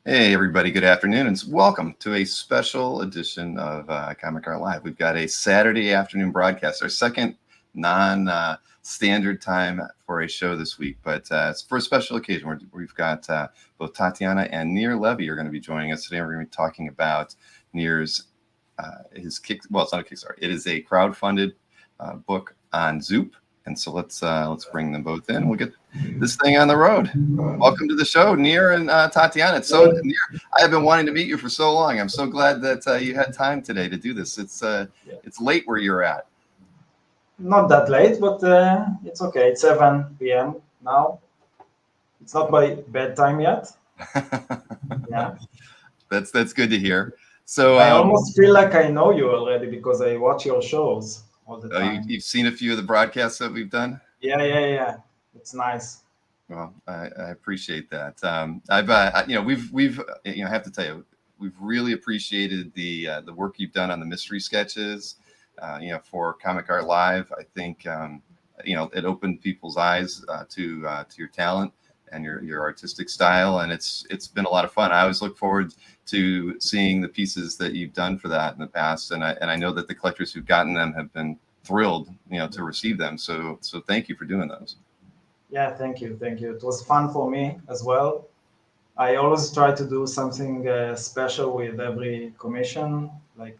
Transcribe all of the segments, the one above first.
Hey, everybody. Good afternoon, and welcome to a special edition of Comic Art Live. We've got a Saturday afternoon broadcast, our second non-standard time for a show this week, but it's for a special occasion. We've got both Tatiana and Nir Levie are going to be joining us today. We're going to be talking about Nir's it's not a Kickstarter. It is a crowdfunded book on Zoop. And so let's bring them both in. We'll get this thing on the road. Welcome to the show, Nir and Tatiana. So, Nir, I have been wanting to meet you for so long. I'm so glad that you had time today to do this. It's late where you're at. Not that late, but it's okay. It's 7 p.m. now. It's not my bedtime yet. Yeah, that's good to hear. So I almost feel like I know you already because I watch your shows all the time. You've seen a few of the broadcasts that we've done? Yeah. It's nice. Well, I appreciate that. I have to tell you, we've really appreciated the work you've done on the mystery sketches, for Comic Art Live. I think, it opened people's eyes to your talent and your artistic style, and it's been a lot of fun. I always look forward to seeing the pieces that you've done for that in the past, and I know that the collectors who've gotten them have been thrilled, to receive them. So thank you for doing those. Yeah, thank you. It was fun for me as well. I always try to do something special with every commission, like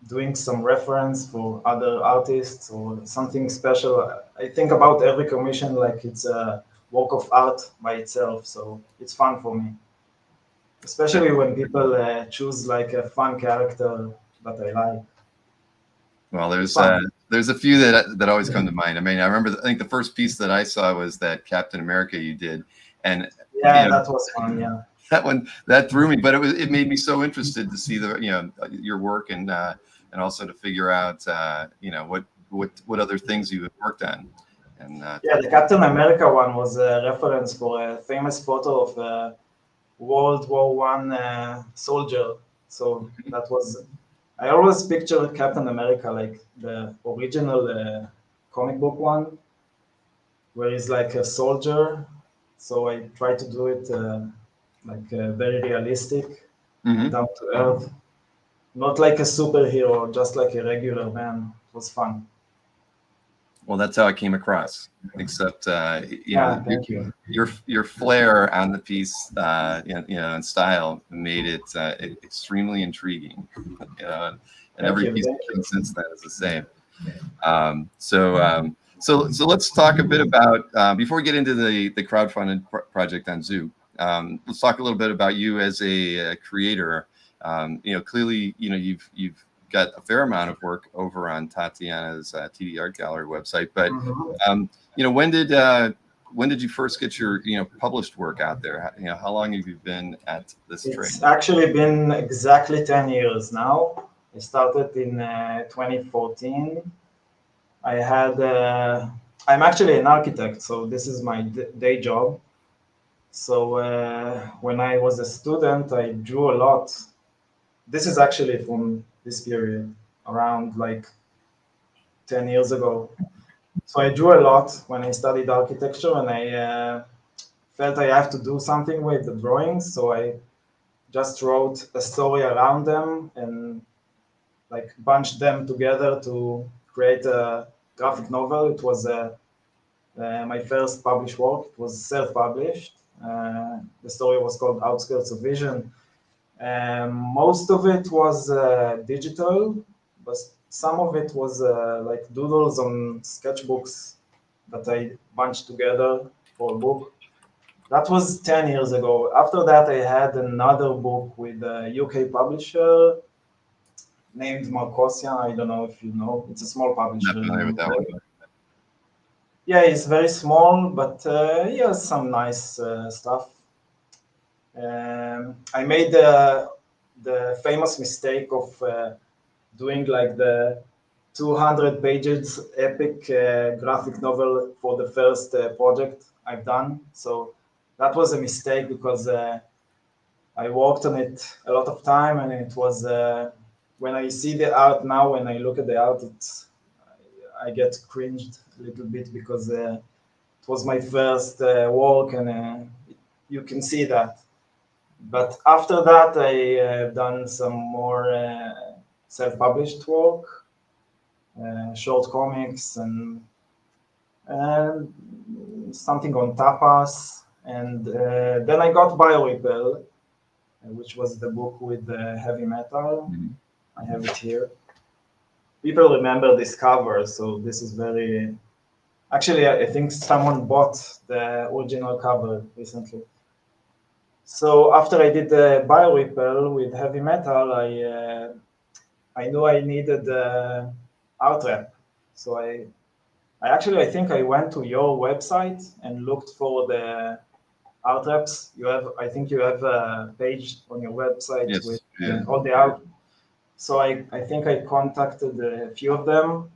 doing some reference for other artists or something special. I think about every commission like it's a work of art by itself, so it's fun for me, especially when people choose like a fun character that I like. Well, there's a few that always come to mind. I mean, I think the first piece that I saw was that Captain America you did, and that was fun. Yeah, that threw me, but it made me so interested to see your work and also to figure out what other things you have worked on. And the Captain America one was a reference for a famous photo of a World War I soldier. So that was. I always picture Captain America like the original comic book one, where he's like a soldier. So I try to do it very realistic, down to earth, not like a superhero, just like a regular man. It was fun. Well, that's how it came across. Except, thank you. Your flair on the piece, and style made it extremely intriguing. And every piece since then is the same. So let's talk a bit about before we get into the crowdfunded project on Zoop. Let's talk a little bit about you as a creator. Clearly, you've got a fair amount of work over on Tatiana's TDArt Gallery website, but when did you first get your published work out there? How long have you been at this trade? It's actually been exactly 10 years now. I started in 2014. I'm actually an architect, so this is my day job. So when I was a student, I drew a lot. This is actually from this period, around like 10 years ago. So I drew a lot when I studied architecture, and I felt I have to do something with the drawings. So I just wrote a story around them and like bunched them together to create a graphic novel. It was my first published work. It was self-published. The story was called Outskirts of Vision. Most of it was digital, but some of it was like doodles on sketchbooks that I bunched together for a book. That was 10 years ago. After that, I had another book with a UK publisher named Marcosia. I don't know if you know. It's a small publisher. Not familiar with that one. Yeah, it's very small, but he has some nice stuff. I made the famous mistake of doing like the 200 pages epic graphic novel for the first project I've done. So that was a mistake because I worked on it a lot of time, and it was when I see the art now, when I look at the art, I get cringed a little bit because it was my first work, and you can see that. But after that, I have done some more self-published work, short comics, and something on tapas. And then I got Bioripple, which was the book with the heavy metal. Mhm. I have it here. People remember this cover, so this is very... Actually, I think someone bought the original cover recently. So after I did the Bioripple with heavy metal, I knew I needed art rep. So I think I went to your website and looked for the art reps. I think you have a page on your website Yes. with Yeah. all the art. So I think I contacted a few of them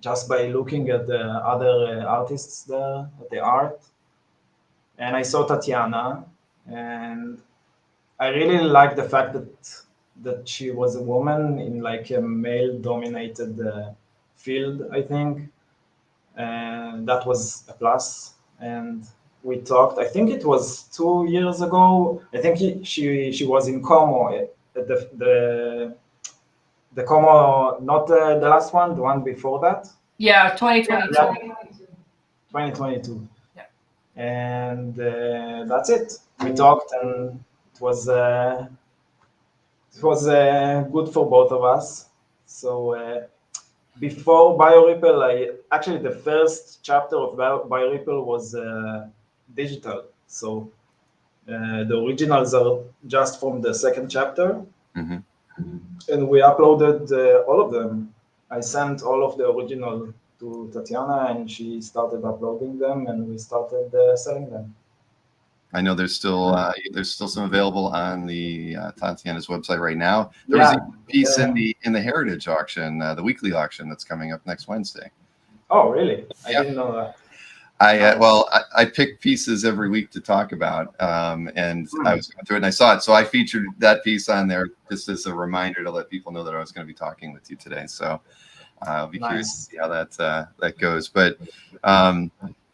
just by looking at the other artists there, at the art. And I saw Tatiana, and I really like the fact that she was a woman in like a male-dominated field, I think, and that was a plus. And we talked. I think it was 2 years ago. I think she was in Como, at the Como, not the last one, the one before that. Yeah, 2022. 2022. Yeah. And that's it. We talked, and it was good for both of us. So before Bioripple, actually the first chapter of Bioripple was digital. So the originals are just from the second chapter, Mm-hmm. and we uploaded all of them. I sent all of the original to Tatiana, and she started uploading them, and we started selling them. I know there's still some available on the Tatiana's website right now. There was a piece in the Heritage auction, the weekly auction that's coming up next Wednesday. Oh, really? Yeah. I didn't know that. I pick pieces every week to talk about, and I was going through it and I saw it, so I featured that piece on there just as a reminder to let people know that I was going to be talking with you today. So I'll be curious to see how that goes. But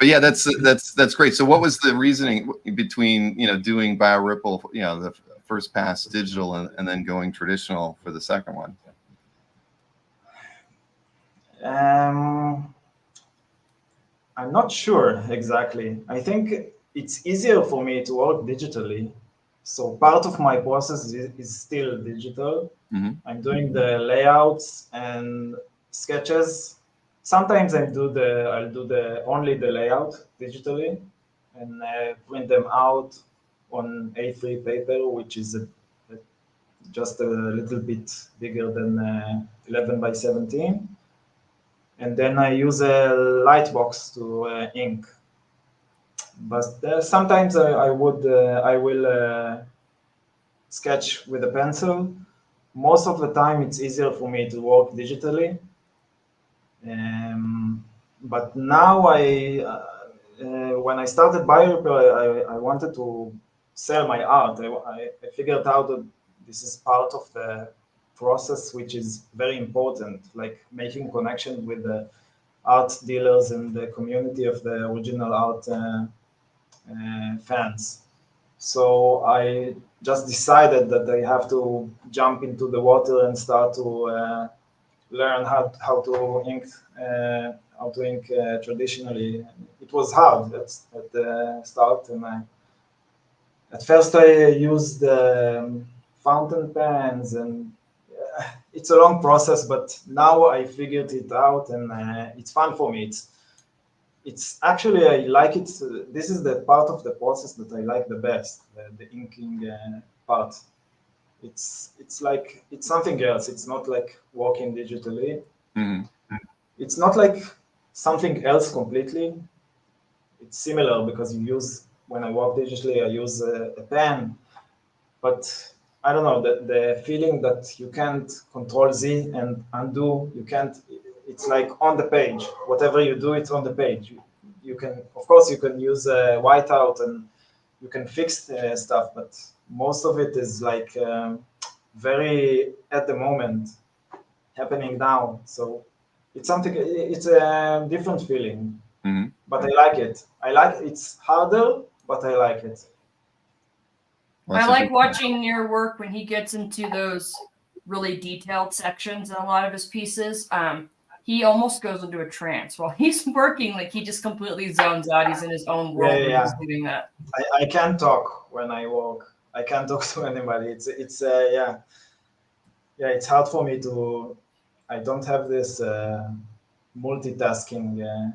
yeah, that's great. So what was the reasoning between doing Bioripple, the first pass digital, and then going traditional for the second one? I'm not sure exactly. I think it's easier for me to work digitally. So part of my process is still digital. Mm-hmm. I'm doing the layouts and sketches. Sometimes I'll do only the layout digitally and print them out on A3 paper, which is just a little bit bigger than 11 by 17. And then I use a light box to ink. But sometimes I will sketch with a pencil. Most of the time, it's easier for me to work digitally. But now when I started Bioripple, I wanted to sell my art. I figured out that this is part of the process, which is very important, like making connection with the art dealers and the community of the original art fans. So I just decided that I have to jump into the water and start to learn how to ink traditionally. It was hard at the start, and at first I used fountain pens, and it's a long process. But now I figured it out, and it's fun for me. It's actually, I like it. This is the part of the process that I like the best, the inking part. It's like it's something else. It's not like working digitally. Mm-hmm. It's not like something else completely. It's similar because when I work digitally, I use a pen, but I don't know, the feeling that you can't control Z and undo, you can't, it's like on the page. Whatever you do, it's on the page. You can, of course, you can use whiteout and you can fix stuff, but most of it is like very at the moment, happening now. So it's a different feeling, Mm-hmm. but I like it. It's harder, but I like it. Well, I that's a like big- watching your work when he gets into those really detailed sections in a lot of his pieces. He almost goes into a trance while he's working. Like he just completely zones out. He's in his own world when he's doing that. I can't talk when I walk. I can't talk to anybody. It's it's hard for me to. I don't have this multitasking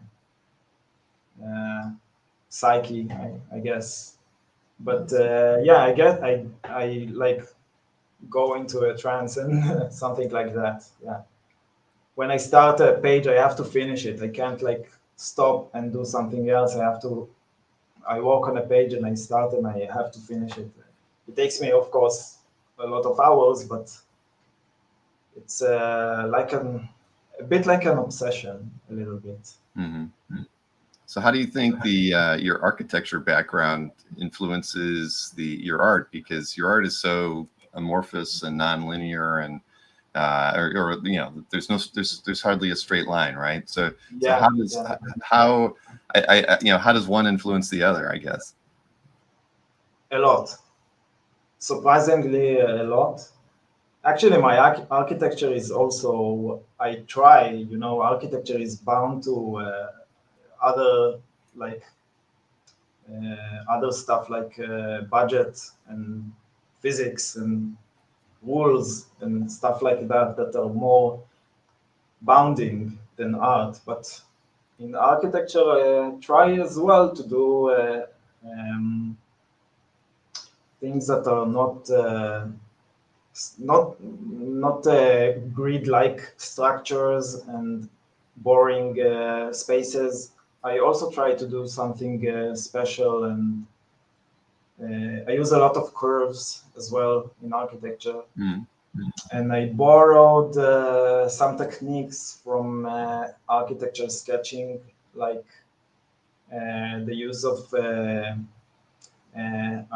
psyche, I guess. But I like go into a trance and something like that. Yeah. When I start a page, I have to finish it. I can't like stop and do something else. I walk on a page and I start and I have to finish it. It takes me, of course, a lot of hours, but it's a bit like an obsession, a little bit. Mm-hmm. So how do you think the your architecture background influences your art? Because your art is so amorphous and nonlinear, and or you know, there's hardly a straight line, right? So how does how how does one influence the other? I guess a lot, surprisingly a lot. Actually, my architecture is also, I try, architecture is bound to other like other stuff like budget and physics and rules and stuff like that are more bounding than art. But in architecture, I try as well to do things that are not grid-like structures and boring spaces. I also try to do something special, and I use a lot of curves as well in architecture. And I borrowed some techniques from architecture sketching, like the use of I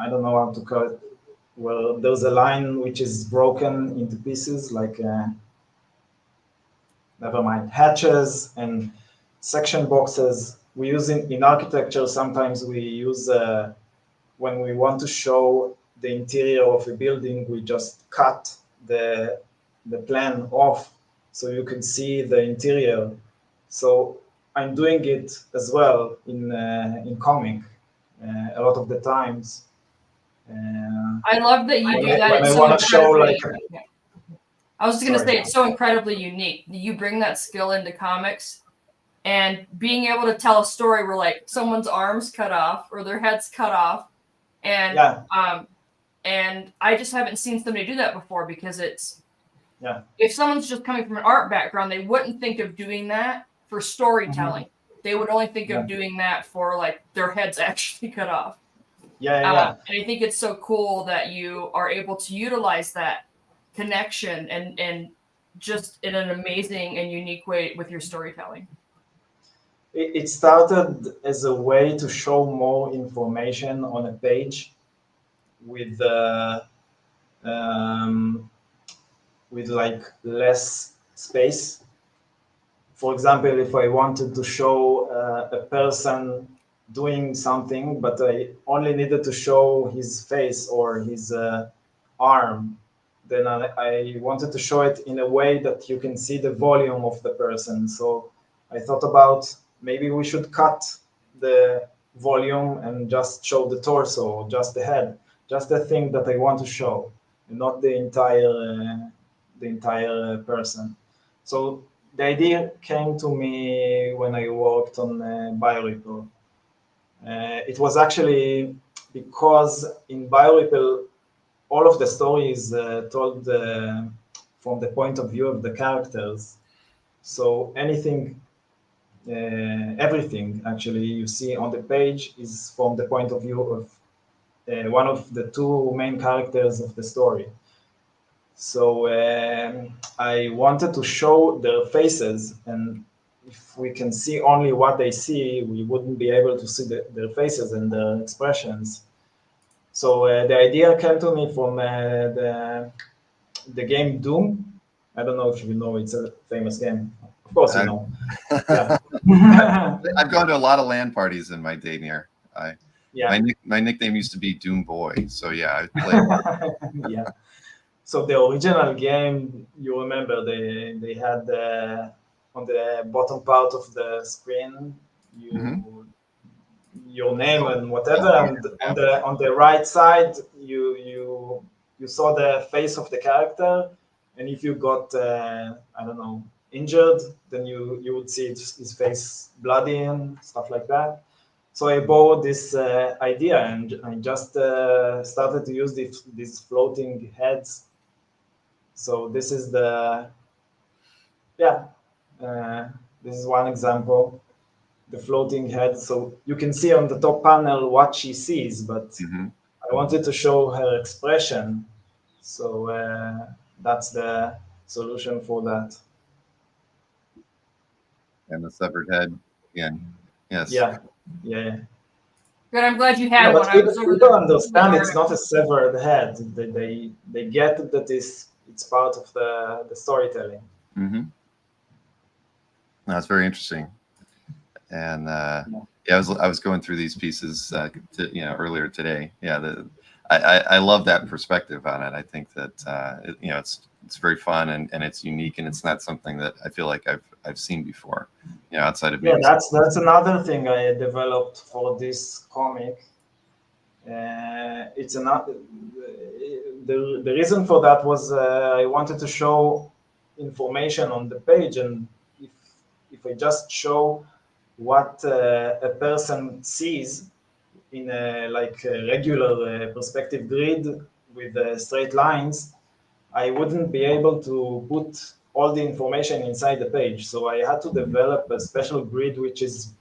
don't know how to call it. Well, there's a line which is broken into pieces, like never mind, hatches and section boxes. We use in architecture, sometimes we use, when we want to show the interior of a building, we just cut the plan off so you can see the interior. So I'm doing it as well in comic a lot of the times. I love that you do that. When It's I so want to show like. I was just going to say, it's so incredibly unique. You bring that skill into comics, and being able to tell a story where like someone's arms cut off or their head's cut off, and and I just haven't seen somebody do that before, because it's if someone's just coming from an art background, they wouldn't think of doing that for storytelling. Mm-hmm. They would only think of doing that for like their heads actually cut off. And I think it's so cool that you are able to utilize that connection and just in an amazing and unique way with your storytelling. It started as a way to show more information on a page with like less space. For example, if I wanted to show a person doing something, but I only needed to show his face or his arm, then I wanted to show it in a way that you can see the volume of the person. So I thought about maybe we should cut the volume and just show the torso, just the head, just the thing that I want to show, and not the entire person. So the idea came to me when I worked on BioRipple. It was actually because in BioRipple, all of the story is told from the point of view of the characters. So everything actually you see on the page is from the point of view of one of the two main characters of the story. So I wanted to show their faces, and if we can see only what they see, we wouldn't be able to see their faces and their expressions. So the idea came to me from the game Doom. I don't know if you know, it's a famous game. Of course you know. I've gone to a lot of LAN parties in my day, Nir. Yeah. My nickname used to be Doom Boy. So yeah, I played. Yeah. So the original game, you remember they had on the bottom part of the screen your name and whatever, and on the right side you saw the face of the character, and if you got I don't know, injured, then you would see his face bloody and stuff like that. So I borrowed this idea and I just started to use these floating heads. So this is this is one example, the floating head. So you can see on the top panel what she sees, but I wanted to show her expression. So that's the solution for that. And the severed head again. Yes. Yeah. Good. I'm glad you had But one. I was over people there. understand it's not a severed head. They get that it's part of the storytelling. That's very interesting. And I was going through these pieces earlier today. Yeah, I love that perspective on it. I think that it's very fun and it's unique, and it's not something that I feel like I've seen before. Outside of that's another thing I developed for this comic. It's another. The reason for that was I wanted to show information on the page, and if I just show what a person sees in a regular perspective grid with straight lines, I wouldn't be able to put all the information inside the page. So I had to develop a special grid which is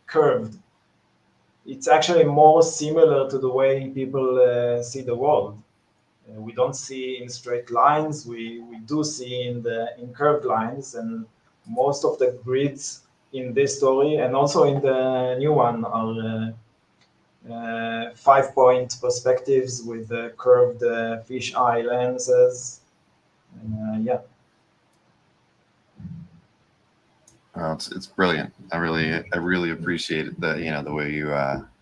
curved. It's actually more similar to the way people see the world. We don't see in straight lines. We do see in curved lines, and most of the grids in this story and also in the new one are 5-point perspectives with curved fisheye lenses. Well, it's brilliant. I really appreciate the way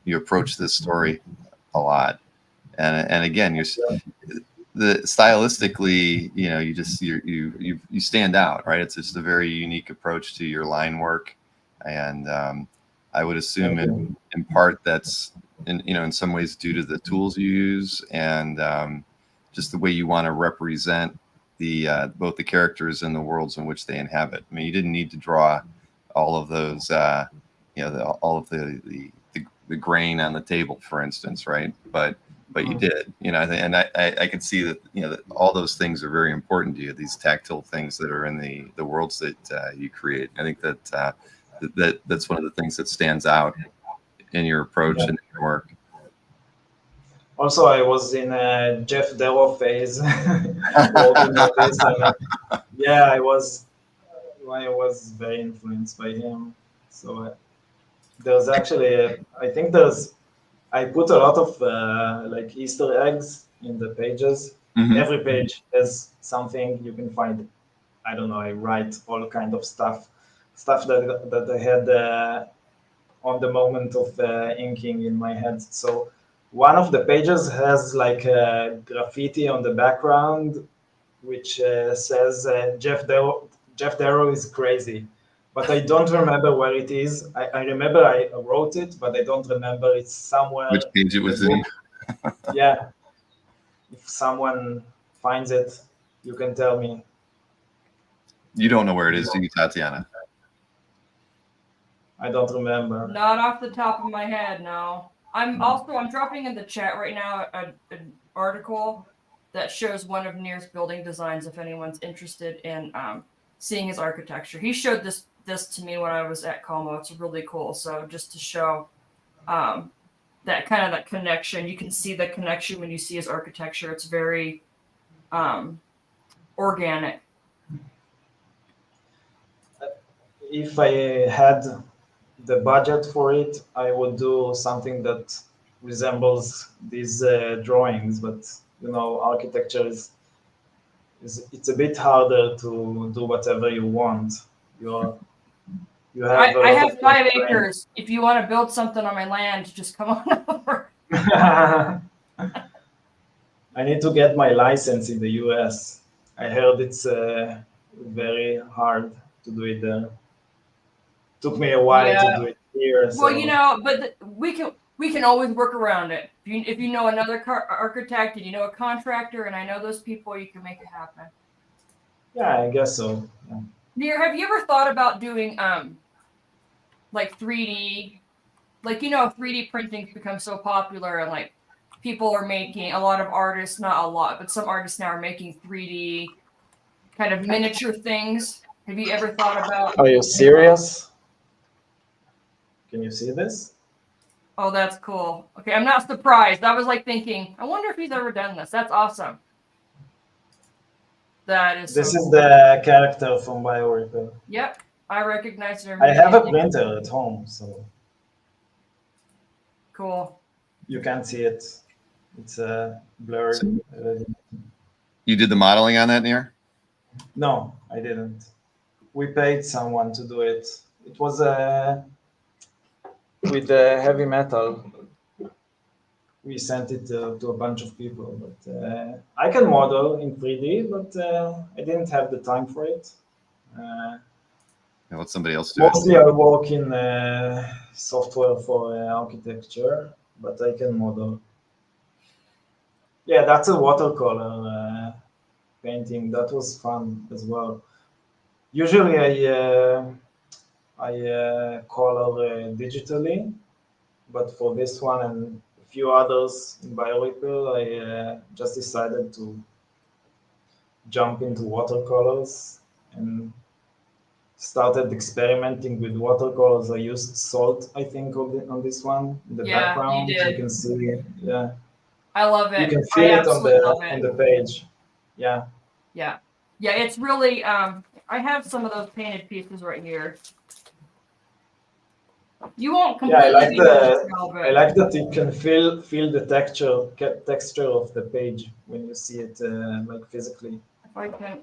you approach this story a lot, and again, stylistically, you stand out, right? It's just a very unique approach to your line work, and I would assume in part that's in some ways due to the tools you use and just the way you want to represent both the characters and the worlds in which they inhabit. I mean, you didn't need to draw all of those, all of the grain on the table, for instance, right? But you did, and I could see that, that all those things are very important to you. These tactile things that are in the worlds that you create. I think that's one of the things that stands out in your approach and in your work. Also, I was in a Jeff Darrow phase working on this, and I was very influenced by him. So there's actually, I put a lot of Easter eggs in the pages. Every page has something you can find. I don't know. I write all kind of stuff that I had on the moment of inking in my head. So one of the pages has like a graffiti on the background, which says Jeff Darrow is crazy, but I don't remember where it is. I remember I wrote it, but I don't remember it's somewhere. Which page it was in? Yeah, if someone finds it, you can tell me. You don't know where it is, do you, Tatiana? I don't remember. Not off the top of my head, no. I'm dropping in the chat right now an article that shows one of Nir's building designs if anyone's interested in seeing his architecture. He showed this to me when I was at Como. It's really cool. So just to show that connection, you can see the connection when you see his architecture. It's very organic. If I had the budget for it, I would do something that resembles these drawings, but architecture it's a bit harder to do whatever you want. You have I have 5 acres. If you want to build something on my land, just come on over. I need to get my license in the US. I heard it's very hard to do it there. Took me a while to do it here. Well, So. but we can always work around it. If you know another architect and you know a contractor, and I know those people, you can make it happen. Yeah, I guess so. Yeah. Nir, have you ever thought about doing like 3D? Like 3D printing's become so popular, and like people are making a lot of artists, not a lot, but some artists now are making 3D kind of miniature things. Have you ever thought about? Are you serious? Can you see this? Oh, that's cool. Okay, I'm not surprised. I was like thinking, I wonder if he's ever done this. That's awesome. That is. This so is cool. the character from BioRepair. Yep, I recognize it. I have a printer at home, so cool. you can't see it. It's blurred. So you did the modeling on that, Nir? No, I didn't. We paid someone to do it. It was with heavy metal. We sent it to a bunch of people, but I can model in 3D, but I didn't have the time for it. Let somebody else do Mostly I work in software for architecture, but I can model. Yeah, that's a watercolor painting. That was fun as well. Usually I color digitally, but for this one and a few others in BioRepair, I just decided to jump into watercolors and started experimenting with watercolors. I used salt, I think, on this one in the background. You did. You can see, yeah. I love it. You can feel it on the page. Yeah. Yeah. Yeah, it's really I have some of those painted pieces right here. You won't completely. Yeah, I like that you can feel the texture of the page when you see it like physically. If I can,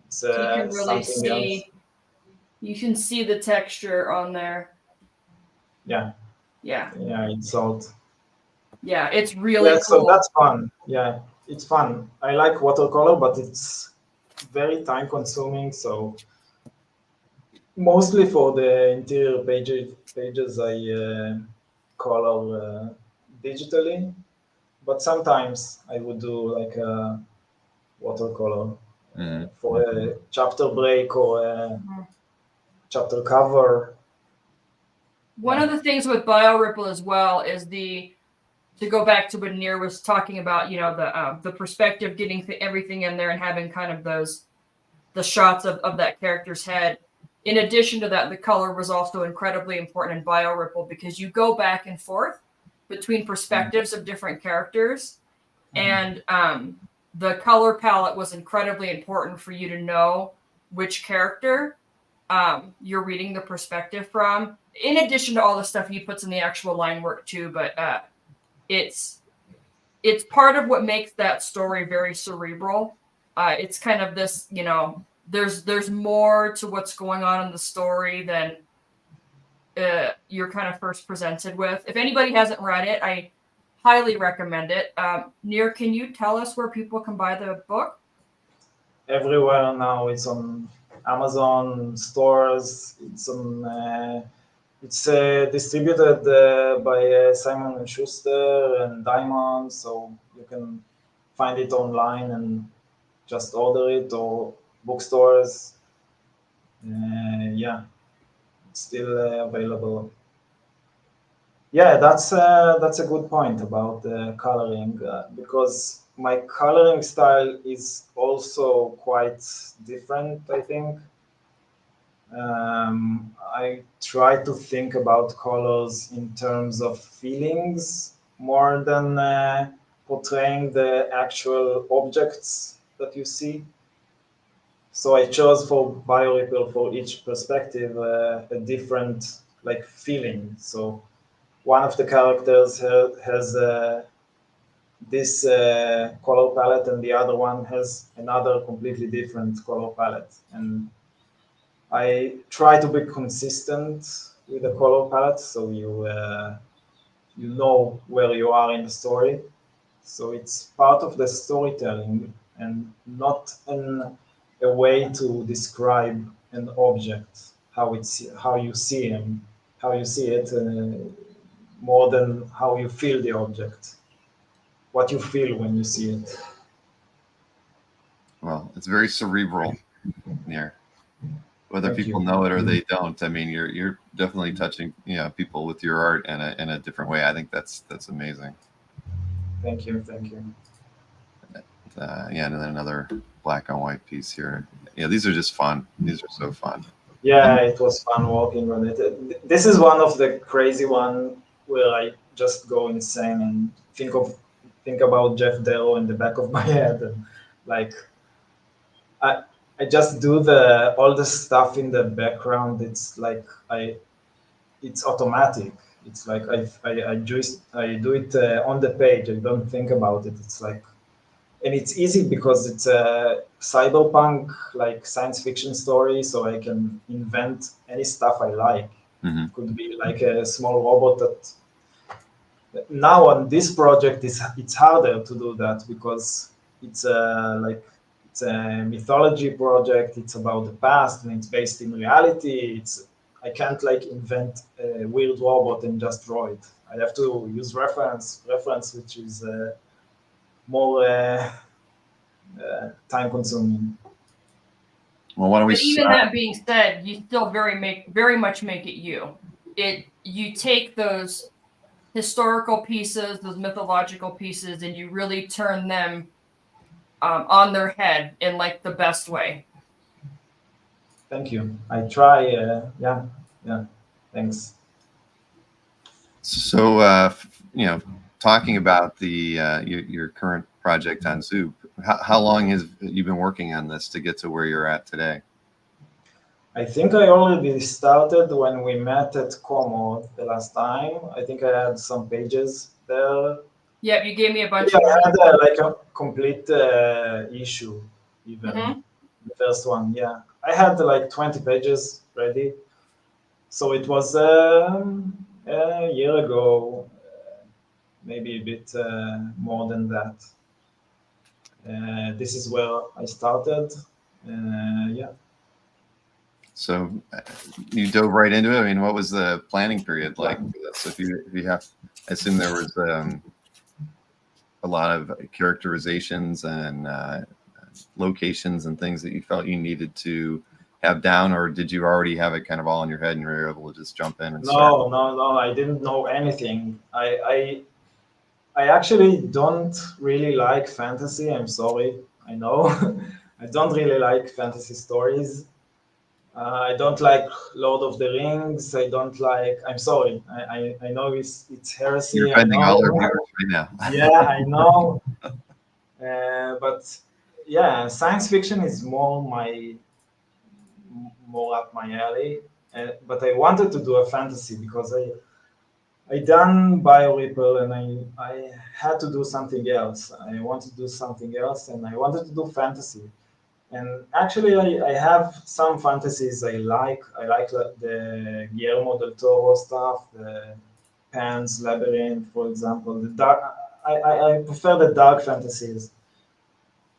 it's, you can really see. Else. You can see the texture on there. Yeah. Yeah. Yeah, it's salt. Yeah, it's really cool. So that's fun. Yeah, it's fun. I like watercolor, but it's very time consuming. So mostly for the interior pages I color digitally, but sometimes I would do like a watercolor for a chapter break or a chapter cover. One of the things with BioRipple as well is to go back to what Nir was talking about, the perspective, getting everything in there and having kind of the shots of that character's head. In addition to that, the color was also incredibly important in BioRipple because you go back and forth between perspectives of different characters. And the color palette was incredibly important for you to know which character you're reading the perspective from, in addition to all the stuff he puts in the actual line work too. But it's part of what makes that story very cerebral. It's kind of this, there's more to what's going on in the story than you're kind of first presented with. If anybody hasn't read it, I highly recommend it. Nir, can you tell us where people can buy the book? Everywhere now. It's on Amazon stores. It's on. It's distributed by Simon & Schuster and Diamond, so you can find it online and just order it, or bookstores. Yeah, it's still available. Yeah, that's a good point about coloring, because my coloring style is also quite different, I think. I try to think about colors in terms of feelings more than portraying the actual objects that you see. So I chose for BioRipple for each perspective a different like feeling. So one of the characters has this color palette, and the other one has another completely different color palette. And I try to be consistent with the color palette, so you know where you are in the story. So it's part of the storytelling and not a way to describe an object, how you see him, how you see it, more than how you feel the object, what you feel when you see it. Well, it's very cerebral, Nir. Whether Thank people you. know it or they don't, I mean, you're definitely touching, people with your art in a different way. I think that's amazing. Thank you. Thank you. Yeah, and then another black and white piece here. Yeah, these are just fun. These are so fun. Yeah, it was fun working on it. This is one of the crazy one where I just go insane and think about Jeff Darrow in the back of my head, and like I I just do all the stuff in the background. It's like it's automatic. It's like I do it on the page. I don't think about it. It's like, and it's easy because it's a cyberpunk like science fiction story, so I can invent any stuff I like. Mm-hmm. It could be like a small robot that now on this project it's harder to do that because it's it's a mythology project. It's about the past and it's based in reality. I can't like invent a weird robot and just draw it. I have to use reference, which is more time consuming. Well, why don't we? But even that being said, you still very much make it you. You take those historical pieces, those mythological pieces, and you really turn them on their head in like the best way. Thank you. I try. Yeah. Thanks. So, talking about your current project on Zoop, how long has you been working on this to get to where you're at today? I think I already started when we met at Como the last time. I think I had some pages there. Yeah, you gave me a bunch. I had like a complete issue, even the first one. Yeah, I had like 20 pages ready. So it was a year ago, maybe a bit more than that. This is where I started. Yeah. So you dove right into it. I mean, what was the planning period like for this? If you have, I assume there was a lot of characterizations and locations and things that you felt you needed to have down, or did you already have it kind of all in your head and you were able to just jump in and start? No, I didn't know anything. I actually don't really like fantasy. I'm sorry. I know. I don't really like fantasy stories. I don't like Lord of the Rings. I don't like. I'm sorry. I know it's heresy. You're offending all our viewers right now. Yeah, I know. But yeah, science fiction is more up my alley. But I wanted to do a fantasy because I done BioRipple and I had to do something else. I wanted to do something else and I wanted to do fantasy. And actually, I have some fantasies I like. I like the Guillermo del Toro stuff, the Pan's Labyrinth, for example. I prefer the dark fantasies.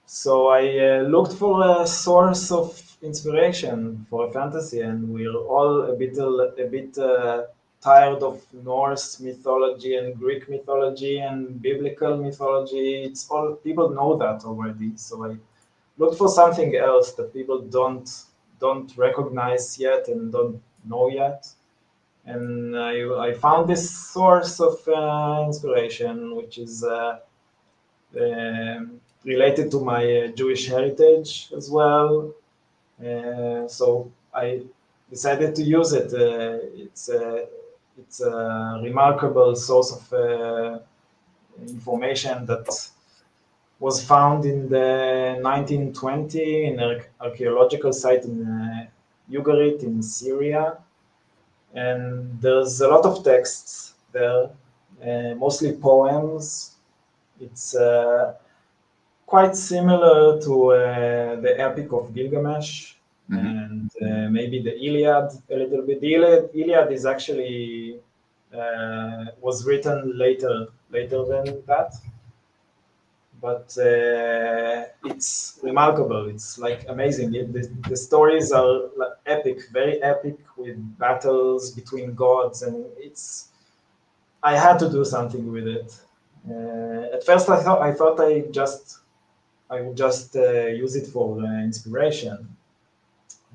So I looked for a source of inspiration for a fantasy, and we're all a bit tired of Norse mythology and Greek mythology and biblical mythology. It's all people know that already. So I look for something else that people don't recognize yet and don't know yet. And I found this source of inspiration, which is related to my Jewish heritage as well. So I decided to use it. It's a remarkable source of information that was found in the 1920 in an archaeological site in Ugarit in Syria. And there's a lot of texts there, mostly poems. It's quite similar to the Epic of Gilgamesh. and maybe the Iliad a little bit. The Iliad is actually was written later than that, but it's remarkable. It's like amazing. The stories are like epic, very epic, with battles between gods, and I had to do something with it. At first, I thought I would just use it for inspiration,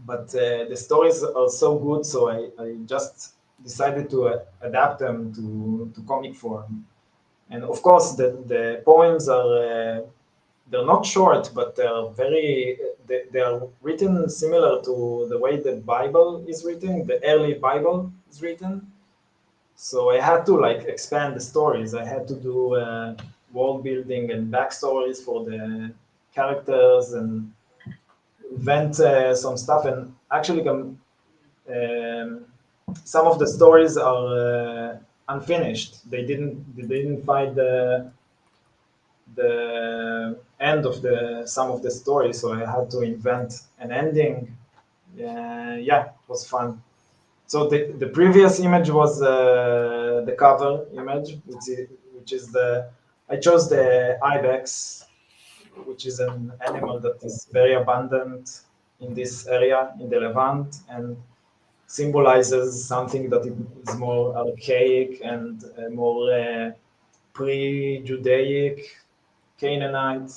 but the stories are so good, so I just decided to adapt them to comic form. And of course, the poems are they're not short, but they are written similar to the way the Bible is written, the early Bible is written. So I had to like expand the stories. I had to do world building and backstories for the characters and invent some stuff. And actually, some of the stories are unfinished. They didn't find the end of some of the stories, so I had to invent an ending. Yeah, it was fun. So the previous image was the cover image, which is I chose the ibex, which is an animal that is very abundant in this area in the Levant and symbolizes something that is more archaic and more pre-Judaic, Canaanite.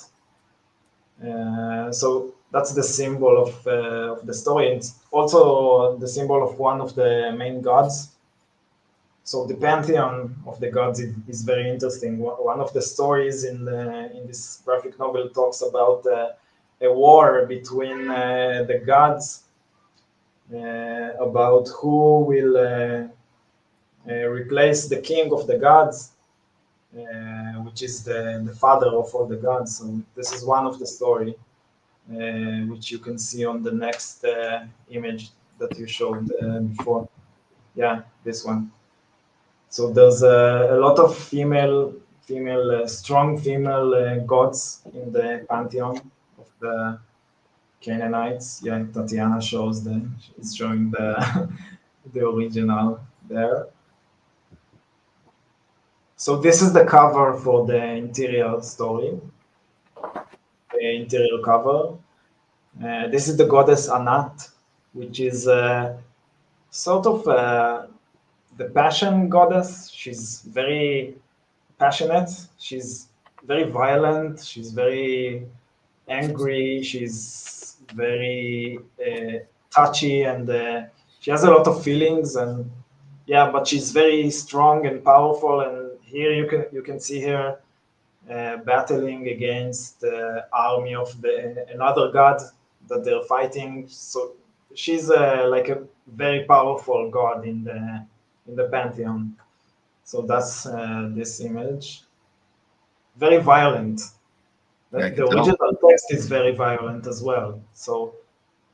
So that's the symbol of the story. It's also the symbol of one of the main gods. So the pantheon of the gods is very interesting. One of the stories in this graphic novel talks about a war between the gods about who will replace the king of the gods, which is the father of all the gods. So this is one of the story, which you can see on the next image that you showed before. Yeah, this one. So there's a lot of strong female gods in the pantheon of the Canaanites. Yeah, Tatiana shows she's showing the the original there. So this is the cover for the interior story, the interior cover. This is the goddess Anat, which is sort of the passion goddess. She's very passionate. She's very violent. She's very angry. She's very touchy, and she has a lot of feelings. And yeah, but she's very strong and powerful. And here you can see her battling against the army of another god that they're fighting. So she's like a very powerful god in the pantheon. So that's this image. Very violent. The original text is very violent as well. So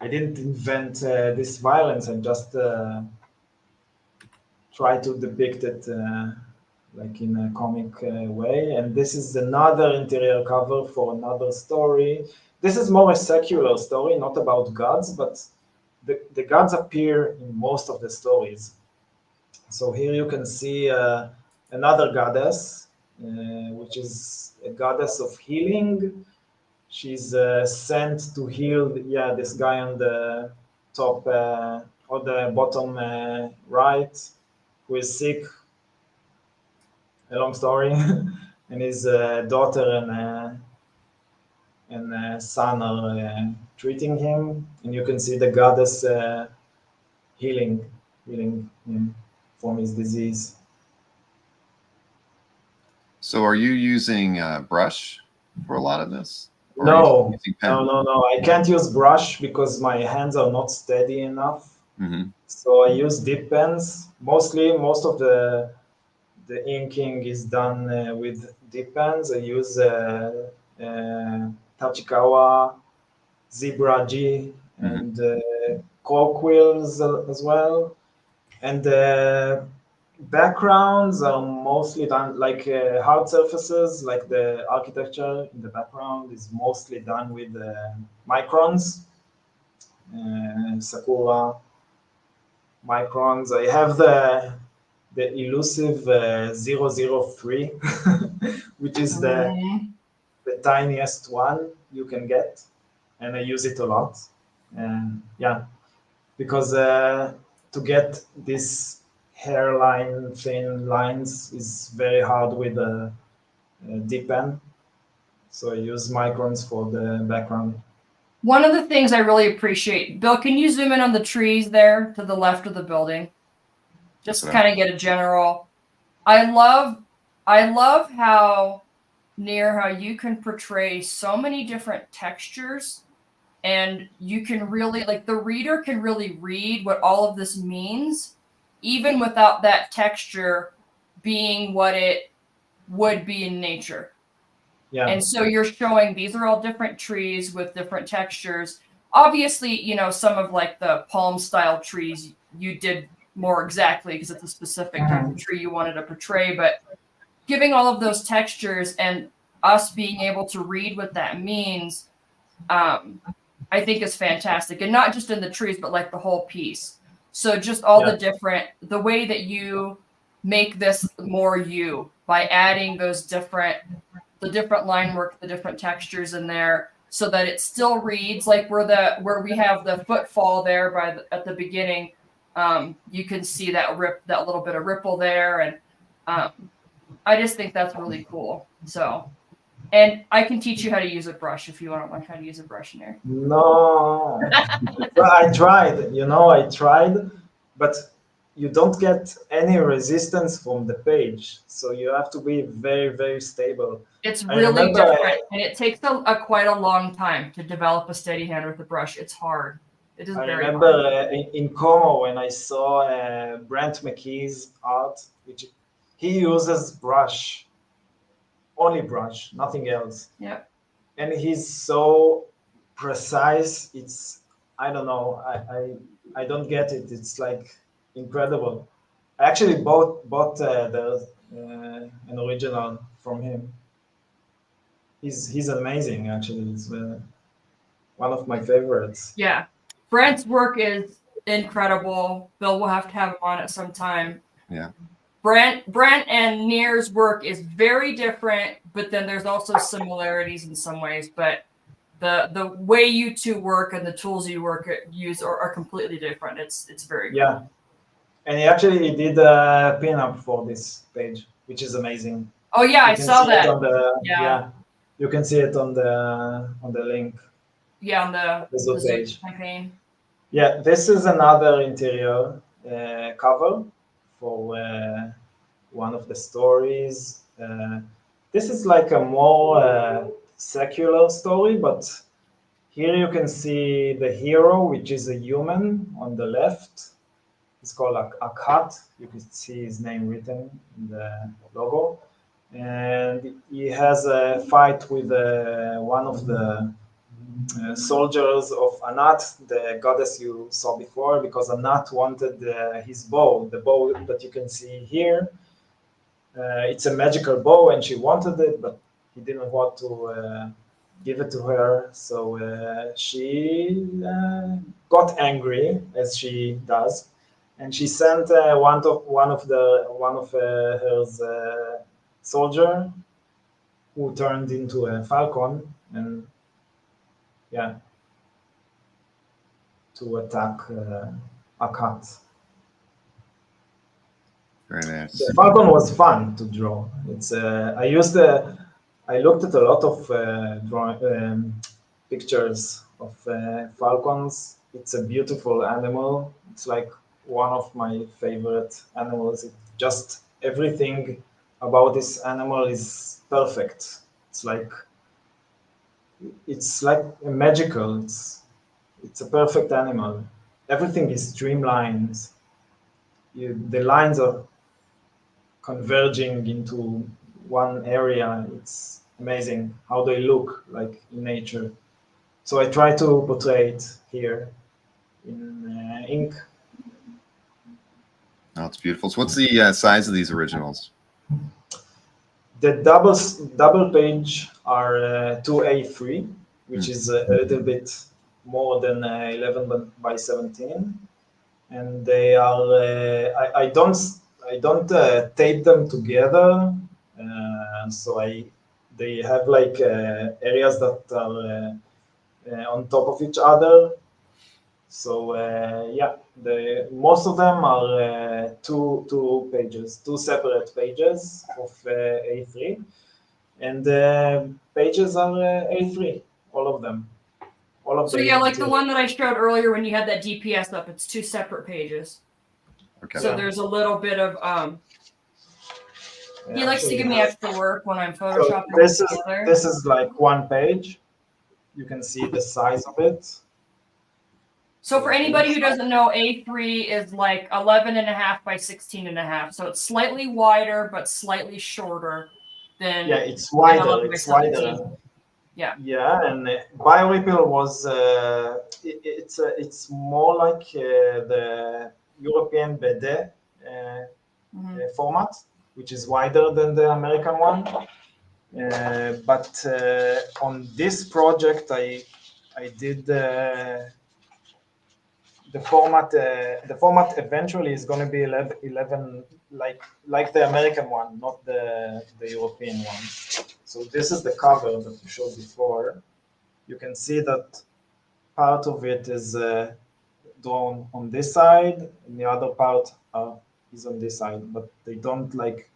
I didn't invent this violence. I just try to depict it like in a comic way. And this is another interior cover for another story. This is more a secular story, not about gods, but the gods appear in most of the stories. So here you can see another goddess, which is a goddess of healing. She's sent to heal, this guy on the top or the bottom right, who is sick. A long story, and his daughter and son are treating him, and you can see the goddess healing him from his disease. So are you using brush for a lot of this? Or No. I can't use brush because my hands are not steady enough. Mm-hmm. So I use dip pens. Most of the inking is done with dip pens. I use Tachikawa, Zebra G, and cork wheels as well. And backgrounds are mostly done like hard surfaces, like the architecture in the background is mostly done with microns. Sakura, microns. I have the elusive 003, which is the tiniest one you can get, and I use it a lot. And yeah, because to get this hairline thin lines is very hard with a deep pen, so I use microns for the background. One of the things I really appreciate, Bill, can you zoom in on the trees there to the left of the building? Just to kind of get a general. I love how you can portray so many different textures, and you can really, like, the reader can really read what all of this means, even without that texture being what it would be in nature. Yeah. And so you're showing these are all different trees with different textures. Obviously, you know, some of like the palm style trees you did more exactly because it's a specific type of tree you wanted to portray, but giving all of those textures and us being able to read what that means, I think is fantastic. And not just in the trees, but like the whole piece. So just all the way that you make this more you by adding those different line work, the different textures in there, so that it still reads like where we have the footfall there at the beginning. You can see that little bit of ripple there, and I just think that's really cool. So, and I can teach you how to use a brush if you want to learn how to use a brush in there. No, I tried, but you don't get any resistance from the page, so you have to be very, very stable. It's really different, and it takes quite a long time to develop a steady hand with a brush. It's hard. It is very hard. I remember in Como when I saw Brent McKee's art, which he uses brush, only brush, nothing else. Yeah. And he's so precise. It's, I don't know, I don't get it. It's like incredible. I actually bought an original from him. He's amazing, actually. It's one of my favorites. Yeah. Brent's work is incredible. Bill, we'll have to have him on at some time. Yeah. Brent and Nir's work is very different, but then there's also similarities in some ways. But the way you two work and the tools you use are completely different. It's very cool. Yeah. And he did a pinup for this page, which is amazing. Oh yeah, I saw that. Yeah, you can see it on the link. Yeah, on the Zoop page campaign. Yeah, this is another interior cover for one of the stories. This is like a more secular story, but here you can see the hero, which is a human on the left. It's called a cat. You can see his name written in the logo. And he has a fight with one of the soldiers of Anat, the goddess you saw before, because Anat wanted his bow, the bow that you can see here. It's a magical bow, and she wanted it, but he didn't want to give it to her. So she got angry, as she does, and she sent one of her soldier, who turned into a falcon, and to attack a cat. Very nice. The falcon was fun to draw. It's I looked at a lot of pictures of falcons. It's a beautiful animal. It's like one of my favorite animals. It just everything about this animal is perfect. It's like a magical. It's a perfect animal. Everything is streamlined. The lines are converging into one area. It's amazing how they look like in nature. So I try to portray it here in ink. Oh, it's beautiful. So what's the size of these originals? The double page are 2A3, which is a little bit more than 11 by 17, and they are. I don't tape them together, so they have like areas that are on top of each other. So yeah, most of them are two pages, two separate pages of A3, and pages are A3, all of them. All of So yeah, like the one that I showed earlier when you had that DPS up, it's two separate pages. Okay. So there's a little bit of he likes to give me extra work when I'm photoshopping together. This is like one page. You can see the size of it. So for anybody who doesn't know, A3 is like 11.5 by 16.5. So it's slightly wider, but slightly shorter than. Yeah, it's wider. It's wider. Yeah. Yeah, and BioRipple was it's more like the European BD format, which is wider than the American one. But on this project, I did the format. The format eventually is going to be 11 like the American one, not the European one. So this is the cover that we showed before. You can see that part of it is drawn on this side, and the other part is on this side, but they don't like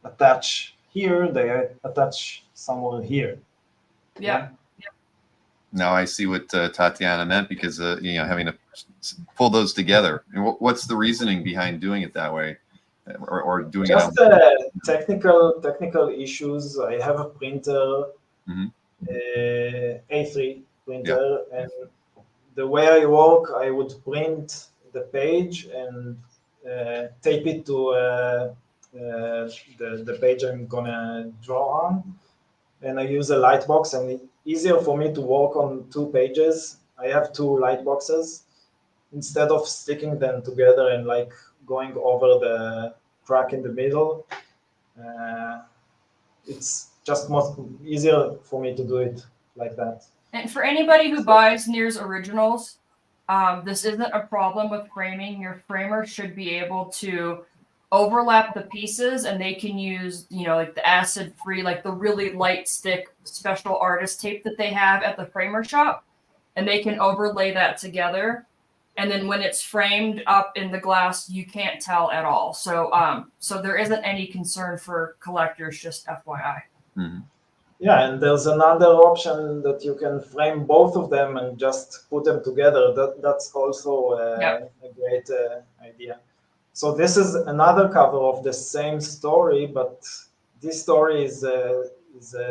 attach here, they attach somewhere here. Yeah. Now I see what Tatiana meant, because having to pull those together. And what's the reasoning behind doing it that way, or doing just it? Technical issues. I have a printer, A3 printer, and the way I work, I would print the page and tape it to the page I'm gonna draw on, and I use a light box, and it's easier for me to work on two pages. I have two light boxes instead of sticking them together and like going over the crack in the middle. It's just easier for me to do it like that. And for anybody who buys Nir's originals, this isn't a problem with framing. Your framer should be able to overlap the pieces, and they can use, like the acid-free, like the really light stick special artist tape that they have at the framer shop, and they can overlay that together. And then when it's framed up in the glass, you can't tell at all. So, so there isn't any concern for collectors, just FYI. Mm-hmm. Yeah, and there's another option that you can frame both of them and just put them together. That's also a great idea. So this is another cover of the same story, but this story is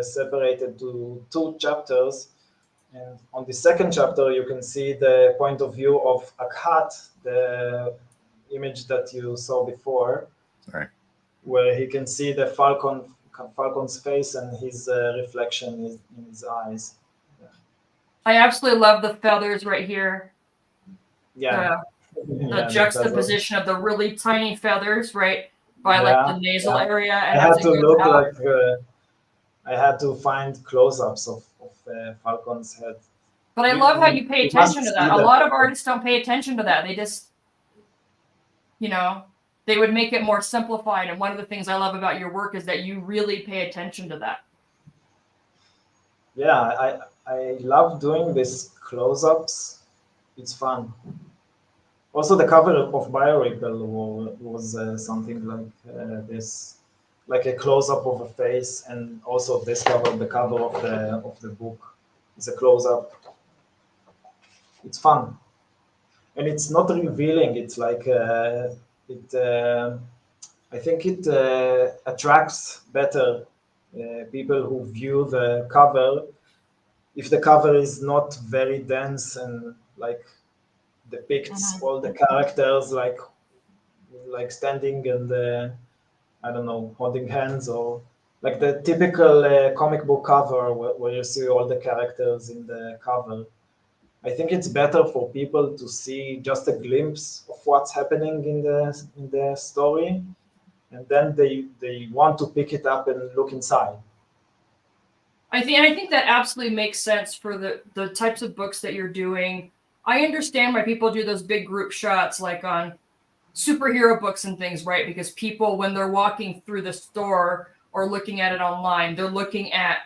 separated to two chapters. And on the second chapter, you can see the point of view of Akhat, the image that you saw before, where he can see the falcon's face and his reflection in his eyes. Yeah. I absolutely love the feathers right here. Yeah. The juxtaposition of the really tiny feathers, right, by like the nasal area. And I had to look like I had to find close-ups of falcon's head. But I love how you pay attention to that. A lot of artists don't pay attention to that. They just, they would make it more simplified. And one of the things I love about your work is that you really pay attention to that. Yeah, I love doing these close-ups. It's fun. Also, the cover of BioRipple was something like this, like a close-up of a face, and also this cover, the cover of the book, is a close-up. It's fun, and it's not revealing. It's like I think it attracts better people who view the cover if the cover is not very dense and like depicts all the characters like standing and I don't know, holding hands, or like the typical comic book cover where you see all the characters in the cover. I think it's better for people to see just a glimpse of what's happening in the story, and then they want to pick it up and look inside. I think that absolutely makes sense for the types of books that you're doing. I understand why people do those big group shots like on superhero books and things, right? Because people, when they're walking through the store or looking at it online, they're looking at,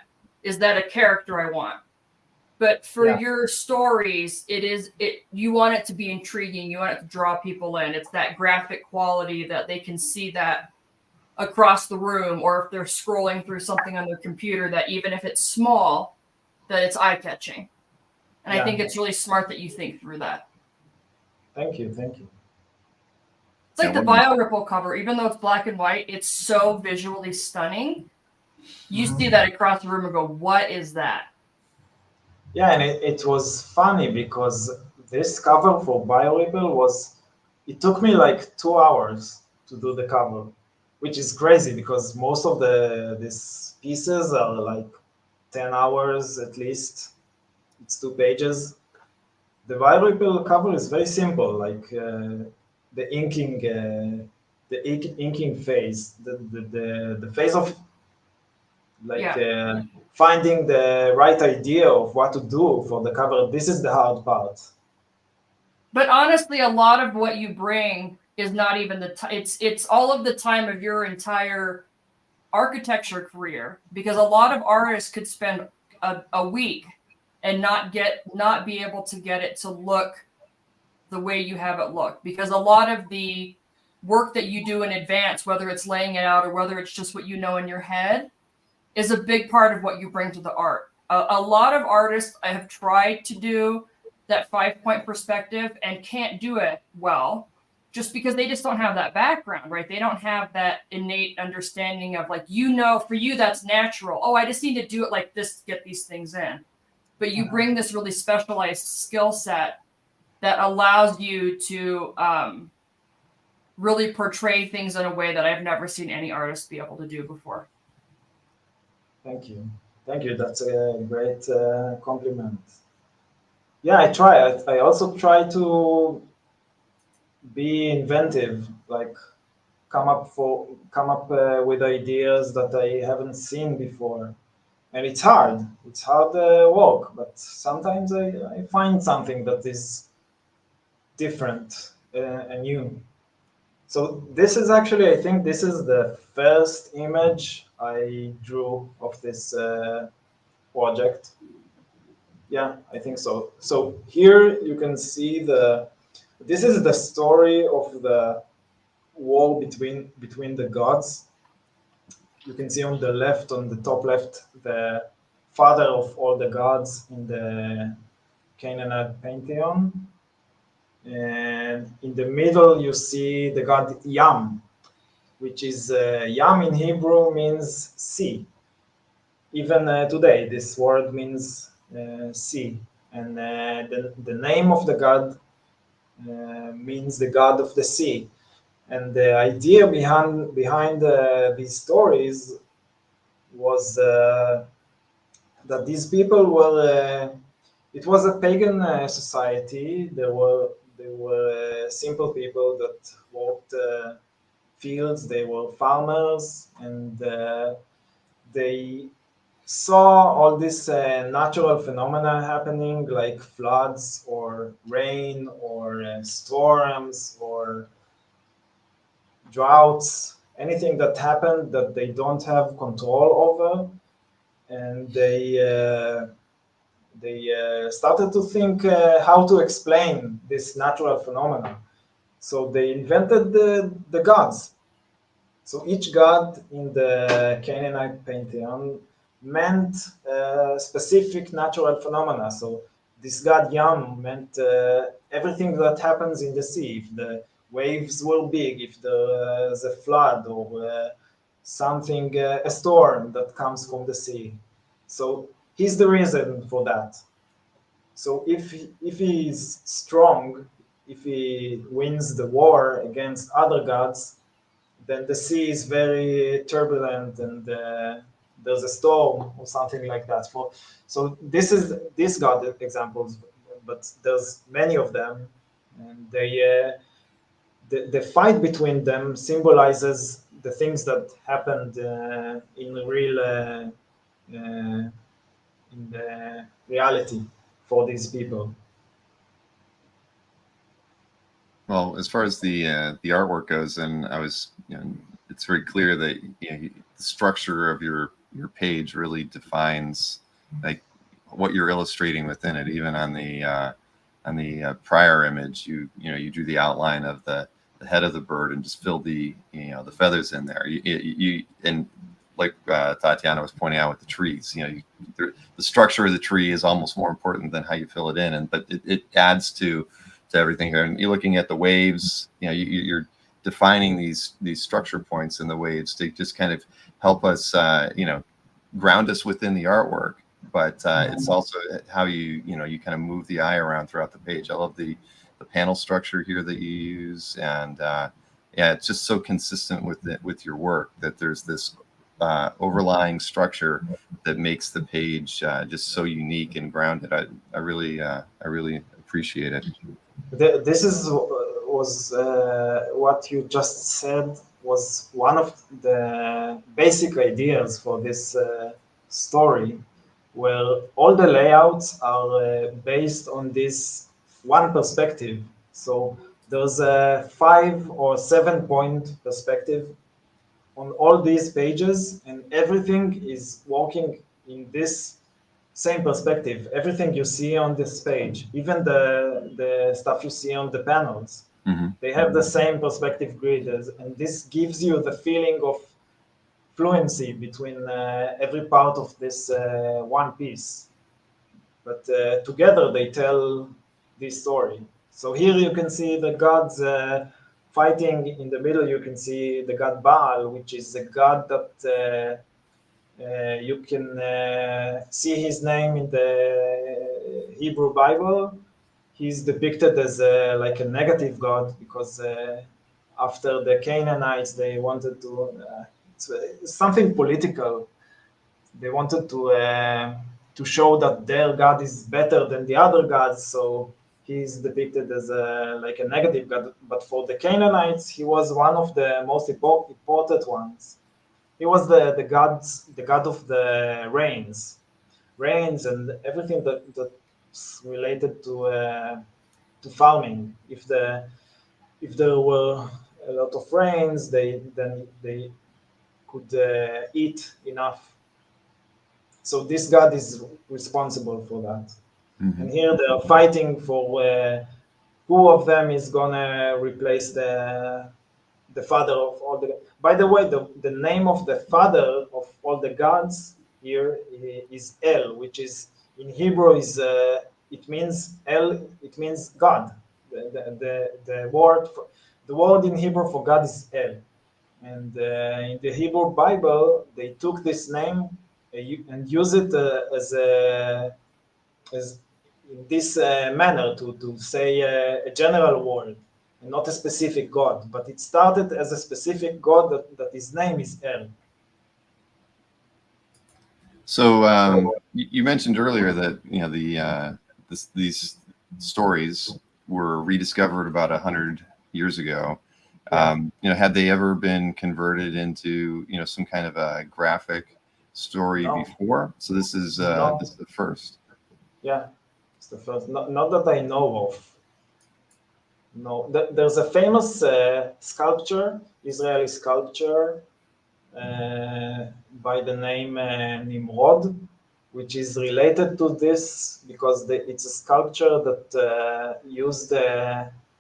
is that a character I want? But for your stories, you want it to be intriguing. You want it to draw people in. It's that graphic quality that they can see that across the room, or if they're scrolling through something on their computer, that even if it's small, that it's eye-catching. And I think it's really smart that you think through that. Thank you. It's like the BioRipple cover, even though it's black and white, it's so visually stunning. You see that across the room and go, what is that? Yeah, and it was funny because this cover for BioRipple it took me like 2 hours to do the cover, which is crazy because most of these pieces are like 10 hours at least. It's 2 pages. The BioRipple cover is very simple, like the inking phase, the phase of like finding the right idea of what to do for the cover. This is the hard part. But honestly, a lot of what you bring is not even the time. It's all of the time of your entire architecture career, because a lot of artists could spend a week and not be able to get it to look the way you have it look, because a lot of the work that you do in advance, whether it's laying it out or whether it's just what you know in your head, is a big part of what you bring to the art. A lot of artists I have tried to do that 5-point perspective and can't do it well, just because they just don't have that background, right? They don't have that innate understanding of, like, for you, that's natural. Oh, I just need to do it like this to get these things in. But you bring this really specialized skill set that allows you to really portray things in a way that I've never seen any artist be able to do before. Thank you. That's a great compliment. Yeah, I try. I also try to be inventive, like come up with ideas that I haven't seen before. And it's hard. It's hard work, but sometimes I find something that is different and new. So this is actually, I think this is the first image I drew of this project. Yeah, I think so. So here you can see this is the story of the war between the gods. You can see on the top left, the father of all the gods in the Canaanite pantheon. And in the middle, you see the god Yam, which is Yam in Hebrew means sea. Even today, this word means sea. And the name of the god means the god of the sea. And the idea behind these stories was that these people were. It was a pagan society. There were simple people that worked fields. They were farmers, and they saw all these natural phenomena happening, like floods or rain or storms or droughts, anything that happened that they don't have control over, and they started to think how to explain this natural phenomena. So they invented the gods. So each god in the Canaanite pantheon meant specific natural phenomena. So this god Yam meant everything that happens in the sea. If the waves were big, if there's a flood or something, a storm that comes from the sea. So he's the reason for that. So if he is strong, if he wins the war against other gods, then the sea is very turbulent and there's a storm or something like that. So this god examples, but there's many of them, and the fight between them symbolizes the things that happened in real in the reality for these people. Well, as far as the artwork goes, and it's very clear that the structure of your page really defines like what you're illustrating within it. Even on the prior image, you drew the outline of the head of the bird and just filled the the feathers in there. And like Tatiana was pointing out with the trees, the structure of the tree is almost more important than how you fill it in, but it adds to everything here. And you're looking at the waves, you're defining these structure points in the waves to just kind of help us, ground us within the artwork. But it's also how you kind of move the eye around throughout the page. I love the panel structure here that you use, and it's just so consistent with your work that there's this overlying structure that makes the page just so unique and grounded. I really appreciate it. This was what you just said was one of the basic ideas for this story, where all the layouts are based on this one perspective. So there's a 5 or 7 point perspective on all these pages, and everything is working in this same perspective. Everything you see on this page, even the stuff you see on the panels, they have the same perspective grid, and this gives you the feeling of fluency between every part of this one piece. But together they tell this story. So here you can see the gods fighting. In the middle you can see the god Baal, which is a god that you can see his name in the Hebrew Bible. He's depicted as like a negative god because after the Canaanites, they wanted to, it's something political. They wanted to show that their god is better than the other gods, so he's depicted as like a negative god. But for the Canaanites, he was one of the most important ones. He was the god of the rains and everything that's related to farming. If there were a lot of rains, then they could eat enough. So this god is responsible for that. And here they are fighting for who of them is gonna replace the father of all the. By the way, the name of the father of all the gods here is El, which is in Hebrew is it means El. It means God. The word in Hebrew for God is El, and in the Hebrew Bible they took this name and use it as in this manner to say a general word, not a specific god, but it started as a specific god that his name is El. So you mentioned earlier that these stories were rediscovered about 100 years ago. Had they ever been converted into some kind of a graphic story before? So this is the first. Yeah, it's the first. Not that I know of. No, there's a famous Israeli sculpture by the name Nimrod, which is related to this because it's a sculpture that used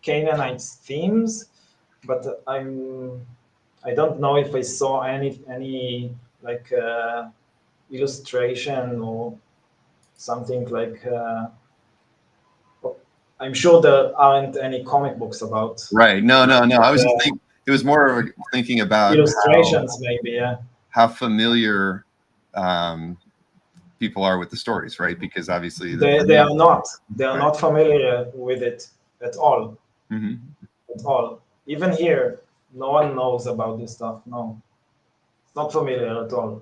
Canaanite themes, but I don't know if I saw any like illustration or something like. I'm sure there aren't any comic books about. Right. No. I was just thinking. It was more thinking about illustrations, maybe. Yeah. How familiar people are with the stories, right? Because obviously they are not. They are not familiar with it at all. At all. Even here, no one knows about this stuff. No, it's not familiar at all.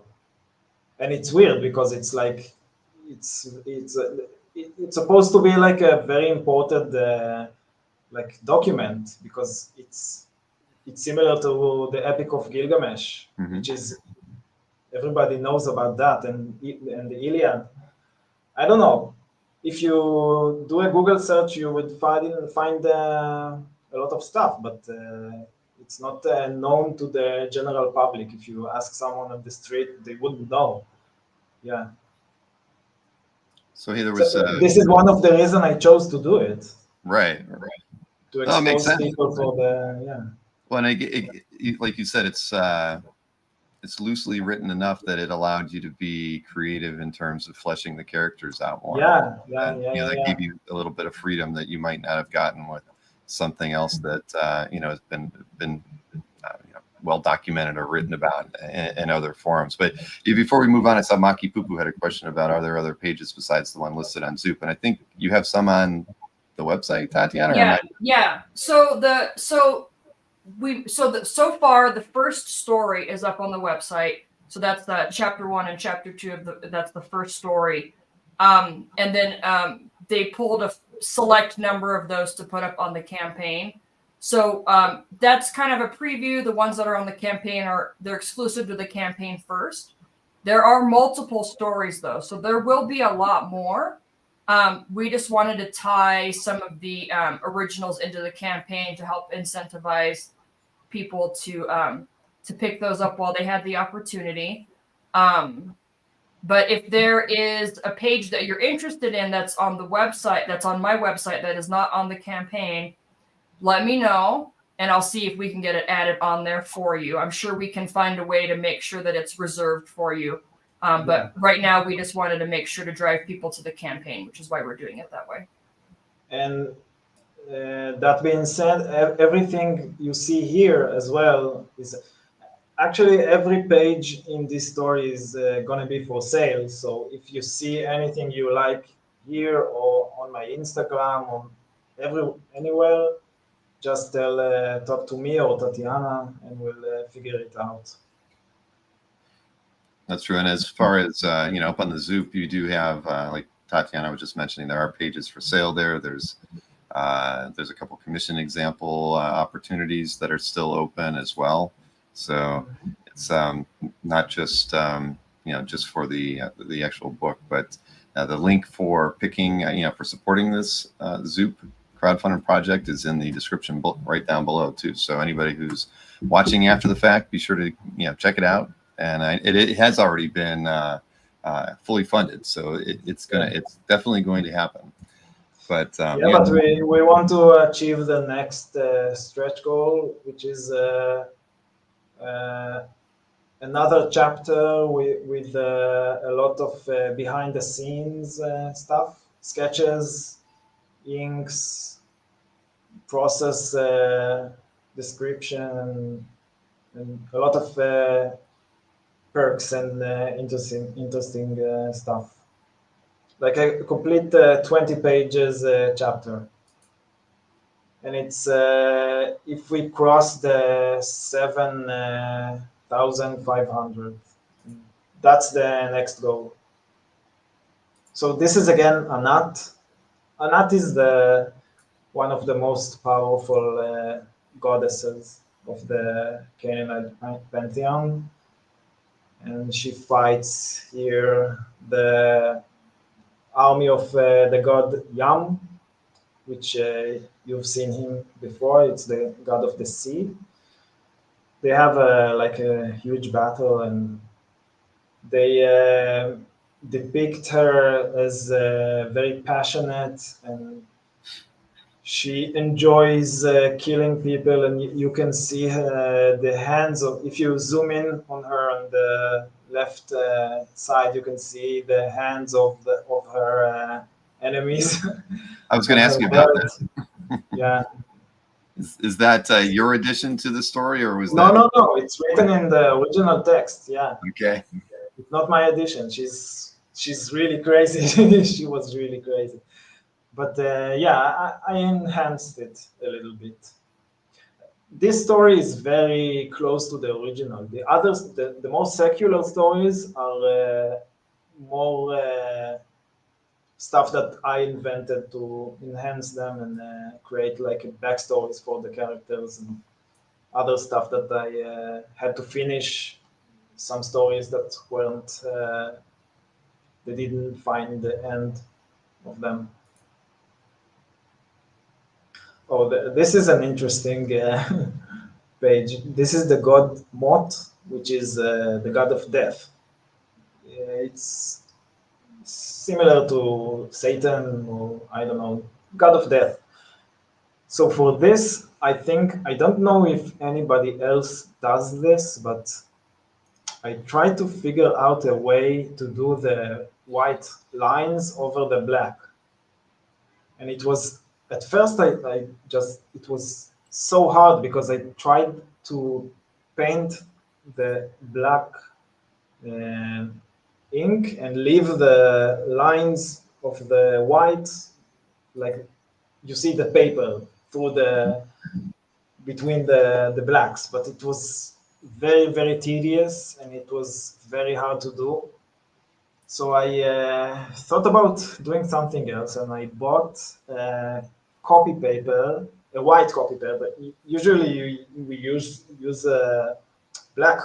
And it's weird because it's like it's supposed to be like a very important like document because it's similar to the Epic of Gilgamesh, which is everybody knows about that, and the Iliad. I don't know. If you do a Google search, you would find a lot of stuff, but it's not known to the general public. If you ask someone on the street, they wouldn't know. Yeah. So there was. This is one of the reasons I chose to do it. Right. To Oh, it makes expose sense. people for the Well, and like you said, it's loosely written enough that it allowed you to be creative in terms of fleshing the characters out more. That gave you a little bit of freedom that you might not have gotten with something else that has been well documented or written about in other forums. But before we move on, I saw Maki Pupu had a question about, are there other pages besides the one listed on Zoop? And I think you have some on the website, Tatiana. Yeah. So far the first story is up on the website. So that's the chapter 1 and chapter 2 of that's the first story. And then they pulled a select number of those to put up on the campaign. So that's kind of a preview. The ones that are on the campaign they're exclusive to the campaign first. There are multiple stories though, so there will be a lot more. We just wanted to tie some of the originals into the campaign to help incentivize people to pick those up while they had the opportunity. But if there is a page that you're interested in that's on the website, that's on my website, that is not on the campaign, let me know, and I'll see if we can get it added on there for you. I'm sure we can find a way to make sure that it's reserved for you. But right now, we just wanted to make sure to drive people to the campaign, which is why we're doing it that way. And that being said, everything you see here as well is actually every page in this story is going to be for sale. So if you see anything you like here or on my Instagram or anywhere, just talk to me or Tatiana and we'll figure it out. That's true. And as far as, up on the Zoop, you do have, like Tatiana was just mentioning, there are pages for sale there. There's a couple commission example opportunities that are still open as well. So it's not just, just for the actual book, but the link for picking, for supporting this Zoop crowdfunding project is in the description right down below too. So anybody who's watching after the fact, be sure to, check it out. And it has already been fully funded, so it's definitely going to happen. But but we want to achieve the next stretch goal, which is another chapter with a lot of behind the scenes stuff, sketches, inks, process description, and a lot of perks and interesting stuff, like a complete 20 pages chapter. And it's if we cross the 7,500, that's the next goal. So this is again Anat. Anat is one of the most powerful goddesses of the Canaanite pantheon. And she fights here the army of the god Yam, which you've seen him before. It's the god of the sea. They have a huge battle, and they depict her as very passionate, and she enjoys killing people, and you can see the hands of, if you zoom in on her on the left side, you can see the hands of her enemies. I was going to ask you about that. Yeah. Is that your addition to the story, or was that? No. It's written in the original text. Yeah. Okay. It's not my addition. She's really crazy. She was really crazy. But I enhanced it a little bit. This story is very close to the original. The others, the most secular stories are more stuff that I invented to enhance them and create like backstories for the characters, and other stuff that I had to finish, some stories that weren't they didn't find the end of them. Oh, this is an interesting page. This is the god Mot, which is the god of death. It's similar to Satan, or I don't know, god of death. So for this, I don't know if anybody else does this, but I tried to figure out a way to do the white lines over the black. And it was, at first, it was so hard because I tried to paint the black ink and leave the lines of the white, like you see the paper through between the blacks, but it was very, very tedious and it was very hard to do. So I thought about doing something else, and I bought copy paper, a white copy paper. Usually we use black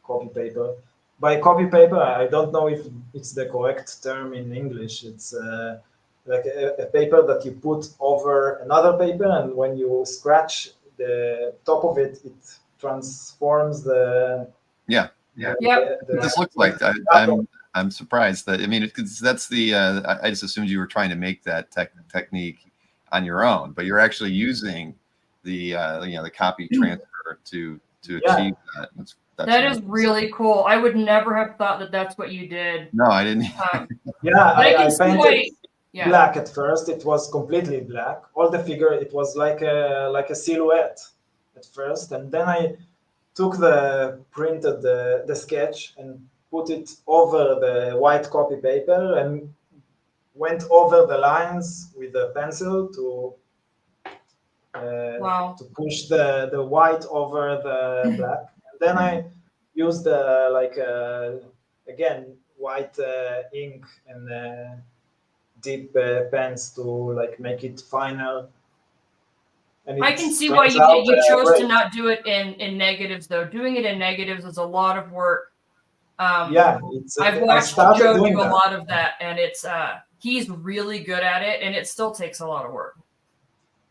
copy paper. By copy paper, I don't know if it's the correct term in English. It's like a paper that you put over another paper, and when you scratch the top of it, it transforms the This looks like I'm surprised that, I mean, that's the I just assumed you were trying to make that technique on your own, but you're actually using the the copy transfer to achieve that. That is really cool. I would never have thought that that's what you did. No, I didn't. I painted black at first. It was completely black. All the figure, it was like a silhouette at first, and then I took printed the sketch and put it over the white copy paper and went over the lines with a pencil to push the white over the black. And then I used again white ink and deep pens to like make it finer. And I can see why you chose to not do it in negatives, though. Doing it in negatives is a lot of work. I've watched Joe do a lot of that, and it's he's really good at it, and it still takes a lot of work.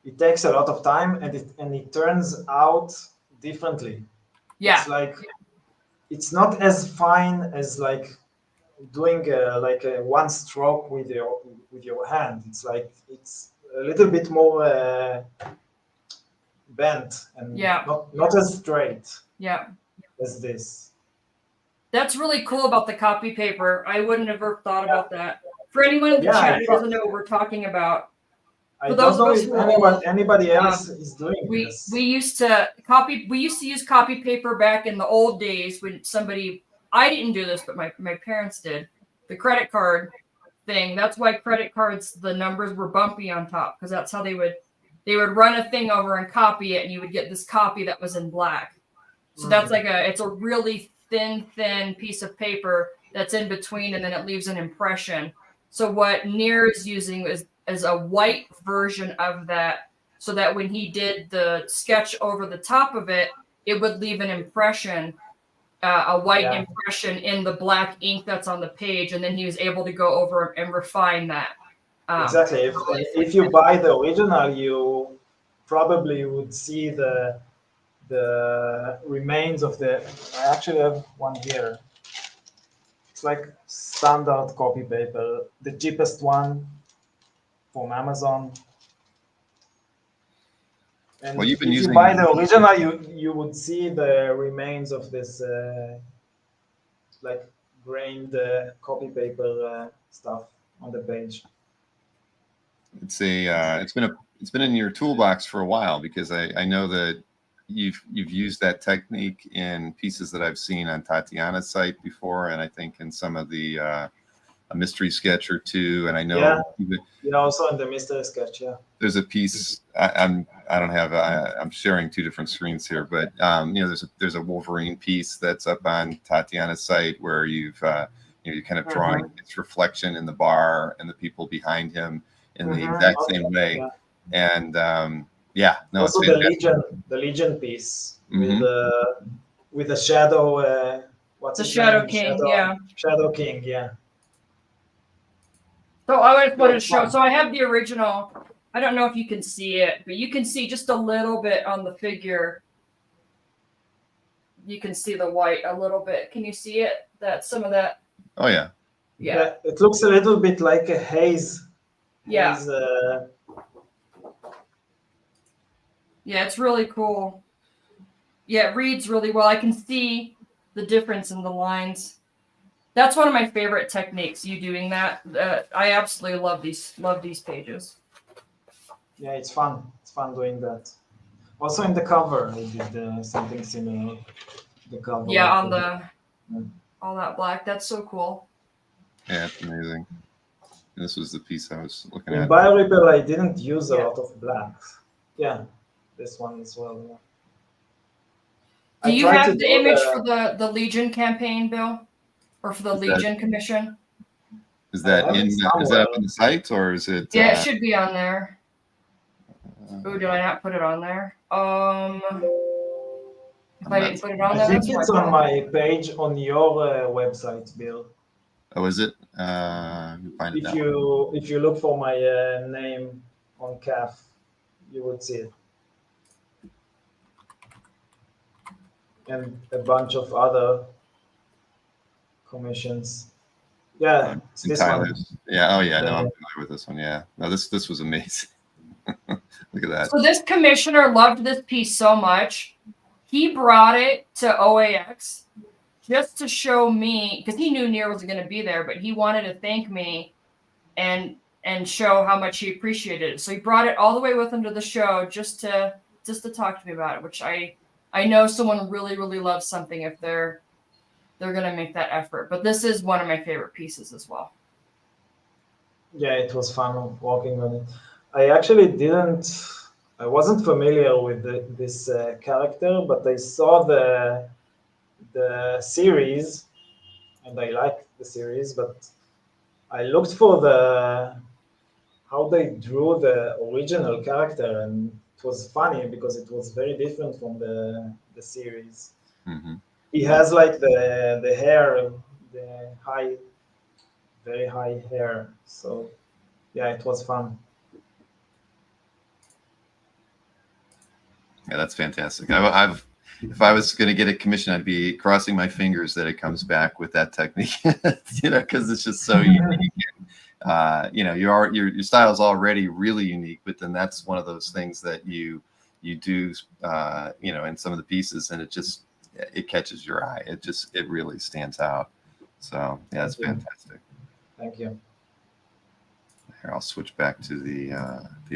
It takes a lot of time, and it turns out differently. Yeah, it's like it's not as fine as like doing a one stroke with your hand. It's like it's a little bit more bent and not as straight. Yeah, as this. That's really cool about the copy paper. I wouldn't have ever thought about that. For anyone in the chat who doesn't know what we're talking about, I don't know if anybody else is doing this. We used to use copy paper back in the old days when I didn't do this, but my parents did. The credit card thing. That's why credit cards, the numbers were bumpy on top, because that's how they would run a thing over and copy it, and you would get this copy that was in black. So that's it's a really thin piece of paper that's in between, and then it leaves an impression. So what Nir is using is a white version of that, so that when he did the sketch over the top of it, it would leave an impression, a white impression in the black ink that's on the page, and then he was able to go over and refine that. Exactly. If you buy the original, you probably would see the remains of I actually have one here. It's like standard copy paper, the cheapest one from Amazon. And well, if you buy the original, you would see the remains of this like grained copy paper stuff on the page. It's been in your toolbox for a while, because I know that you've used that technique in pieces that I've seen on Tatiana's site before, and I think in some of the a mystery sketch or two, and I know also in the mystery sketch. There's a piece I'm sharing two different screens here, but there's a Wolverine piece that's up on Tatiana's site where you've you're kind of drawing its reflection in the bar and the people behind him in the exact same way. And also the Legion piece with the shadow. What's the his Shadow name? King? Shadow King. Yeah. So I just wanted to show. So I have the original. I don't know if you can see it, but you can see just a little bit on the figure. You can see the white a little bit. Can you see it? That some of that. Oh yeah. Yeah. It looks a little bit like a haze. Yeah. Haze, Yeah, it's really cool. Yeah, it reads really well. I can see the difference in the lines. That's one of my favorite techniques. You doing that? I absolutely love these pages. yeah, it's fun. It's fun doing that. Also in the cover, I did something similar. The cover. Yeah, on the all that black. That's so cool. Yeah, it's amazing. This was the piece I was looking In at. BioRipper, I didn't use a lot of blacks. Yeah, this one as well. Yeah. Do you have the image for the Legion campaign, Bill, or for the Is Legion commission? Is that have it is that somewhere. on the site or is it? Yeah, it should be on there. Oh, did I not put it on there? If I didn't put it on I there, think that's it's on my page on your website, Bill. Oh, is it? Find it If now. you look for my name on CAF, you would see it. And a bunch of other commissions. Yeah, it's this one. Yeah. Oh yeah. No, I'm familiar with this one. Yeah. No, this was amazing. Look at that. So this commissioner loved this piece so much, he brought it to OAX just to show me, because he knew Nir was going to be there, but he wanted to thank me and show how much he appreciated it. So he brought it all the way with him to the show just to talk to me about it, which I know someone really, really loves something if they're going to make that effort. But this is one of my favorite pieces as well. Yeah, it was fun walking on it. I actually I wasn't familiar with this character, but I saw the series, and I liked the series, but I looked for how they drew the original character, and it was funny because it was very different from the series. Mm-hmm. He has like the hair, the very high hair. So yeah, it was fun. Yeah, that's fantastic. If I was going to get a commission, I'd be crossing my fingers that it comes back with that technique, because it's just so unique. Your style is already really unique, but then that's one of those things that you do, in some of the pieces, and it catches your eye. It really stands out. So yeah, it's fantastic. Thank you. Here, I'll switch back to the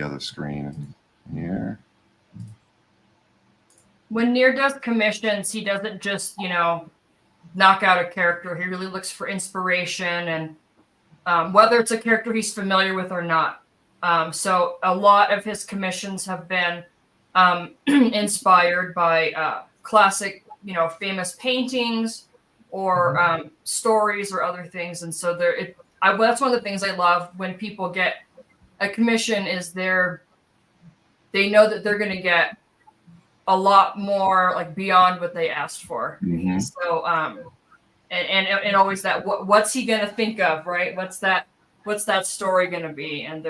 other screen here. When Nir does commissions, he doesn't just, knock out a character. He really looks for inspiration, and whether it's a character he's familiar with or not. So a lot of his commissions have been inspired by classic, famous paintings or stories or other things. And so that's one of the things I love when people get a commission is they know that they're going to get a lot more, like, beyond what they asked for. Mm-hmm. So and always that what's he gonna think of, right? What's that story gonna be? And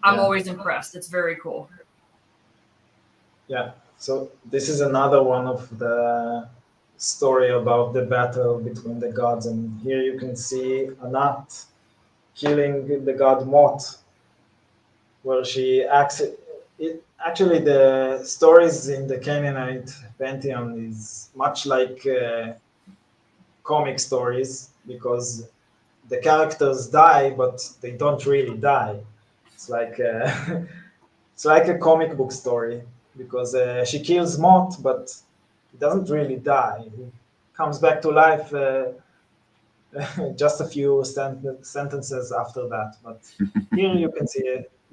I'm always impressed. It's very cool. Yeah. So this is another one of the story about the battle between the gods, and here you can see Anat killing the god Mot, where she acts. Actually, the stories in the Canaanite pantheon is much like comic stories, because the characters die, but they don't really die. It's like it's like a comic book story, because she kills Mot, but he doesn't really die. He comes back to life just a few sentences after that. But here you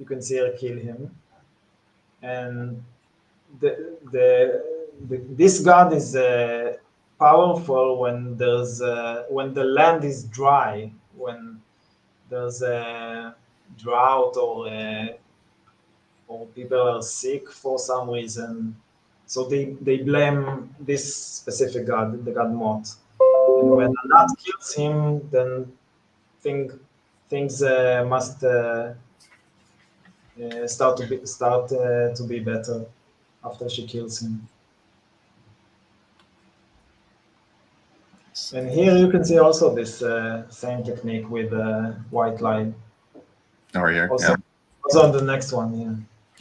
can see her kill him. And this god is powerful when when the land is dry, when there's a drought or people are sick for some reason. So they blame this specific god, the god Mot. And when Anat kills him, then things must start to be better after she kills him. And here you can see also this same technique with white line. Oh, right here. Also, Yeah. also on the next one, yeah.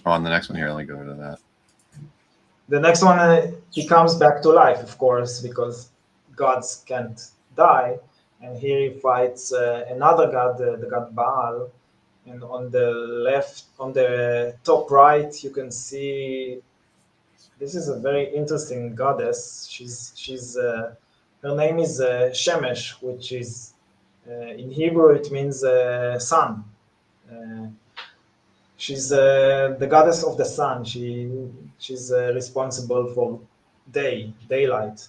Oh, on the next one here, let me go to that. The next one, he comes back to life, of course, because gods can't die. And here he fights another god, the god Baal. And on the left, on the top right, you can see this is a very interesting goddess. Her name is Shemesh, which is in Hebrew it means sun. She's the goddess of the sun. She's responsible for daylight.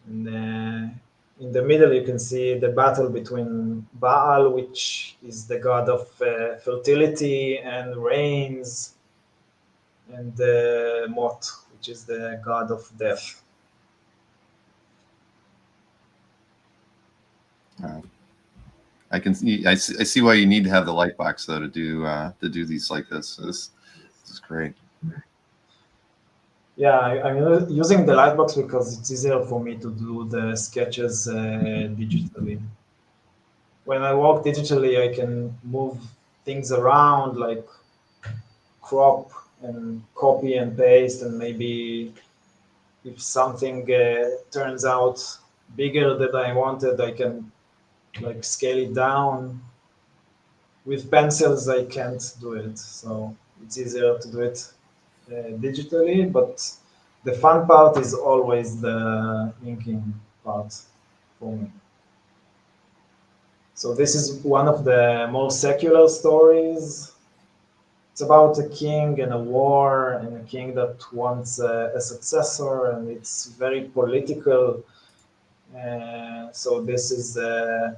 And in the middle, you can see the battle between Baal, which is the god of fertility and rains, and Mot, which is the god of death. I can see. I see why you need to have the light box though to do these like this. So this is great. Yeah, I'm using the Lightbox because it's easier for me to do the sketches digitally. When I work digitally, I can move things around, like crop and copy and paste, and maybe if something turns out bigger than I wanted, I can like scale it down. With pencils, I can't do it, so it's easier to do it digitally, but the fun part is always the inking part for me. So this is one of the more secular stories. It's about a king and a war, and a king that wants a successor, and it's very political. So this is the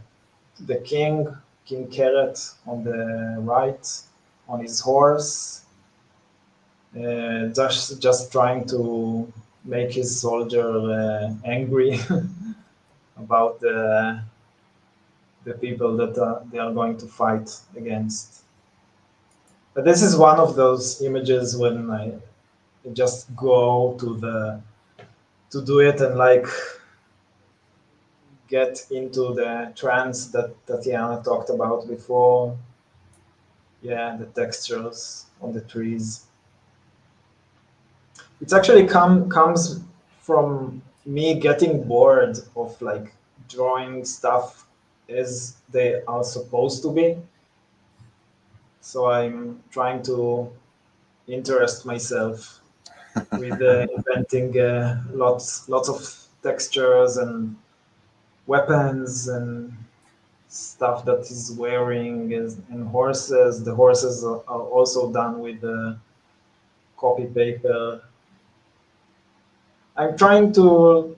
king, King Keret, on the right, on his horse, just trying to make his soldier angry about the people that they are going to fight against. But this is one of those images when I just go to do it and like get into the trance that Tatiana talked about before. Yeah, the textures on the trees. It's actually comes from me getting bored of like drawing stuff as they are supposed to be. So I'm trying to interest myself with inventing lots of textures and weapons and stuff that is wearing and horses. The horses are also done with copy paper. I'm trying to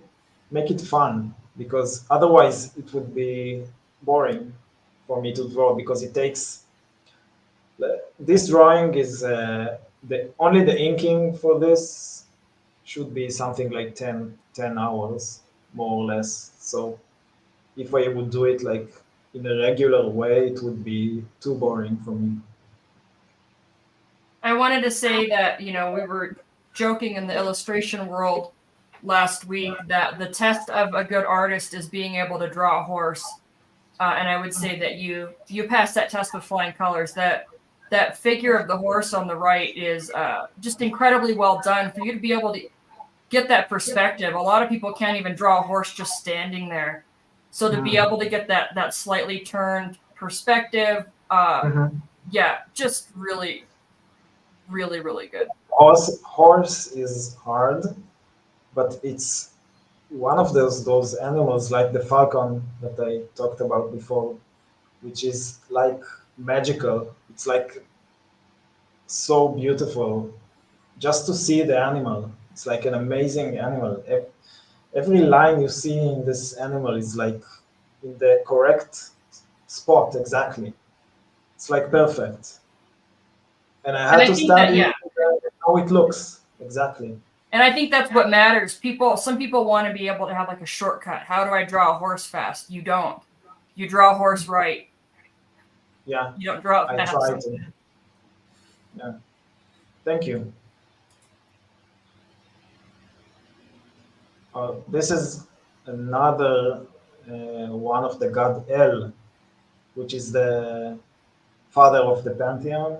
make it fun because otherwise it would be boring for me to draw because it takes. This drawing is only the inking for this should be something like 10 hours, more or less. So if I would do it like in a regular way, it would be too boring for me. I wanted to say that, we were joking in the illustration world last week that the test of a good artist is being able to draw a horse. And I would say that you passed that test with flying colors. That figure of the horse on the right is just incredibly well done. For you to be able to get that perspective, a lot of people can't even draw a horse just standing there. So to be able to get that slightly turned perspective, yeah, just really, really, really good. Horse is hard, but it's one of those animals like the falcon that I talked about before, which is like magical. It's like so beautiful just to see the animal. It's like an amazing animal. Every line you see in this animal is like in the correct spot exactly. It's like perfect. And I had to study how it looks exactly. And I think that's what matters. Some people want to be able to have like a shortcut. How do I draw a horse fast? You don't. You draw a horse right. Yeah, You don't draw it I fast. try to. Yeah, thank you. This is another one of the god El, which is the father of the pantheon.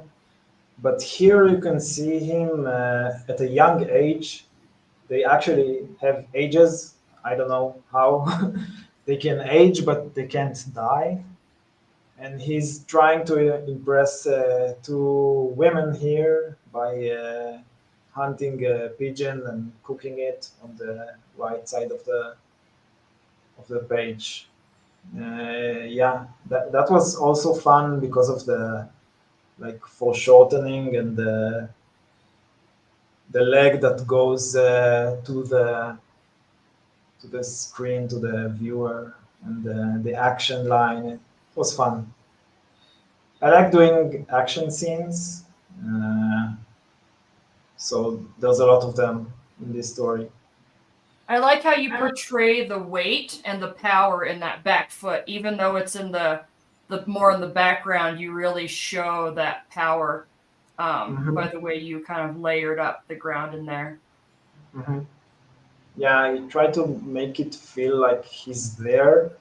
But here you can see him at a young age. They actually have ages. I don't know how they can age, but they can't die. And he's trying to impress two women here by hunting a pigeon and cooking it on the right side of the page. Yeah, that was also fun because of the like foreshortening and the leg that goes to the screen to the viewer and the action line. It was fun. I like doing action scenes, uh, so there's a lot of them in this story. I like how you portray the weight and the power in that back foot, even though it's in the more in the background. You really show that power by the way you kind of layered up the ground in there. Mm-hmm. Yeah, I try to make it feel like he's there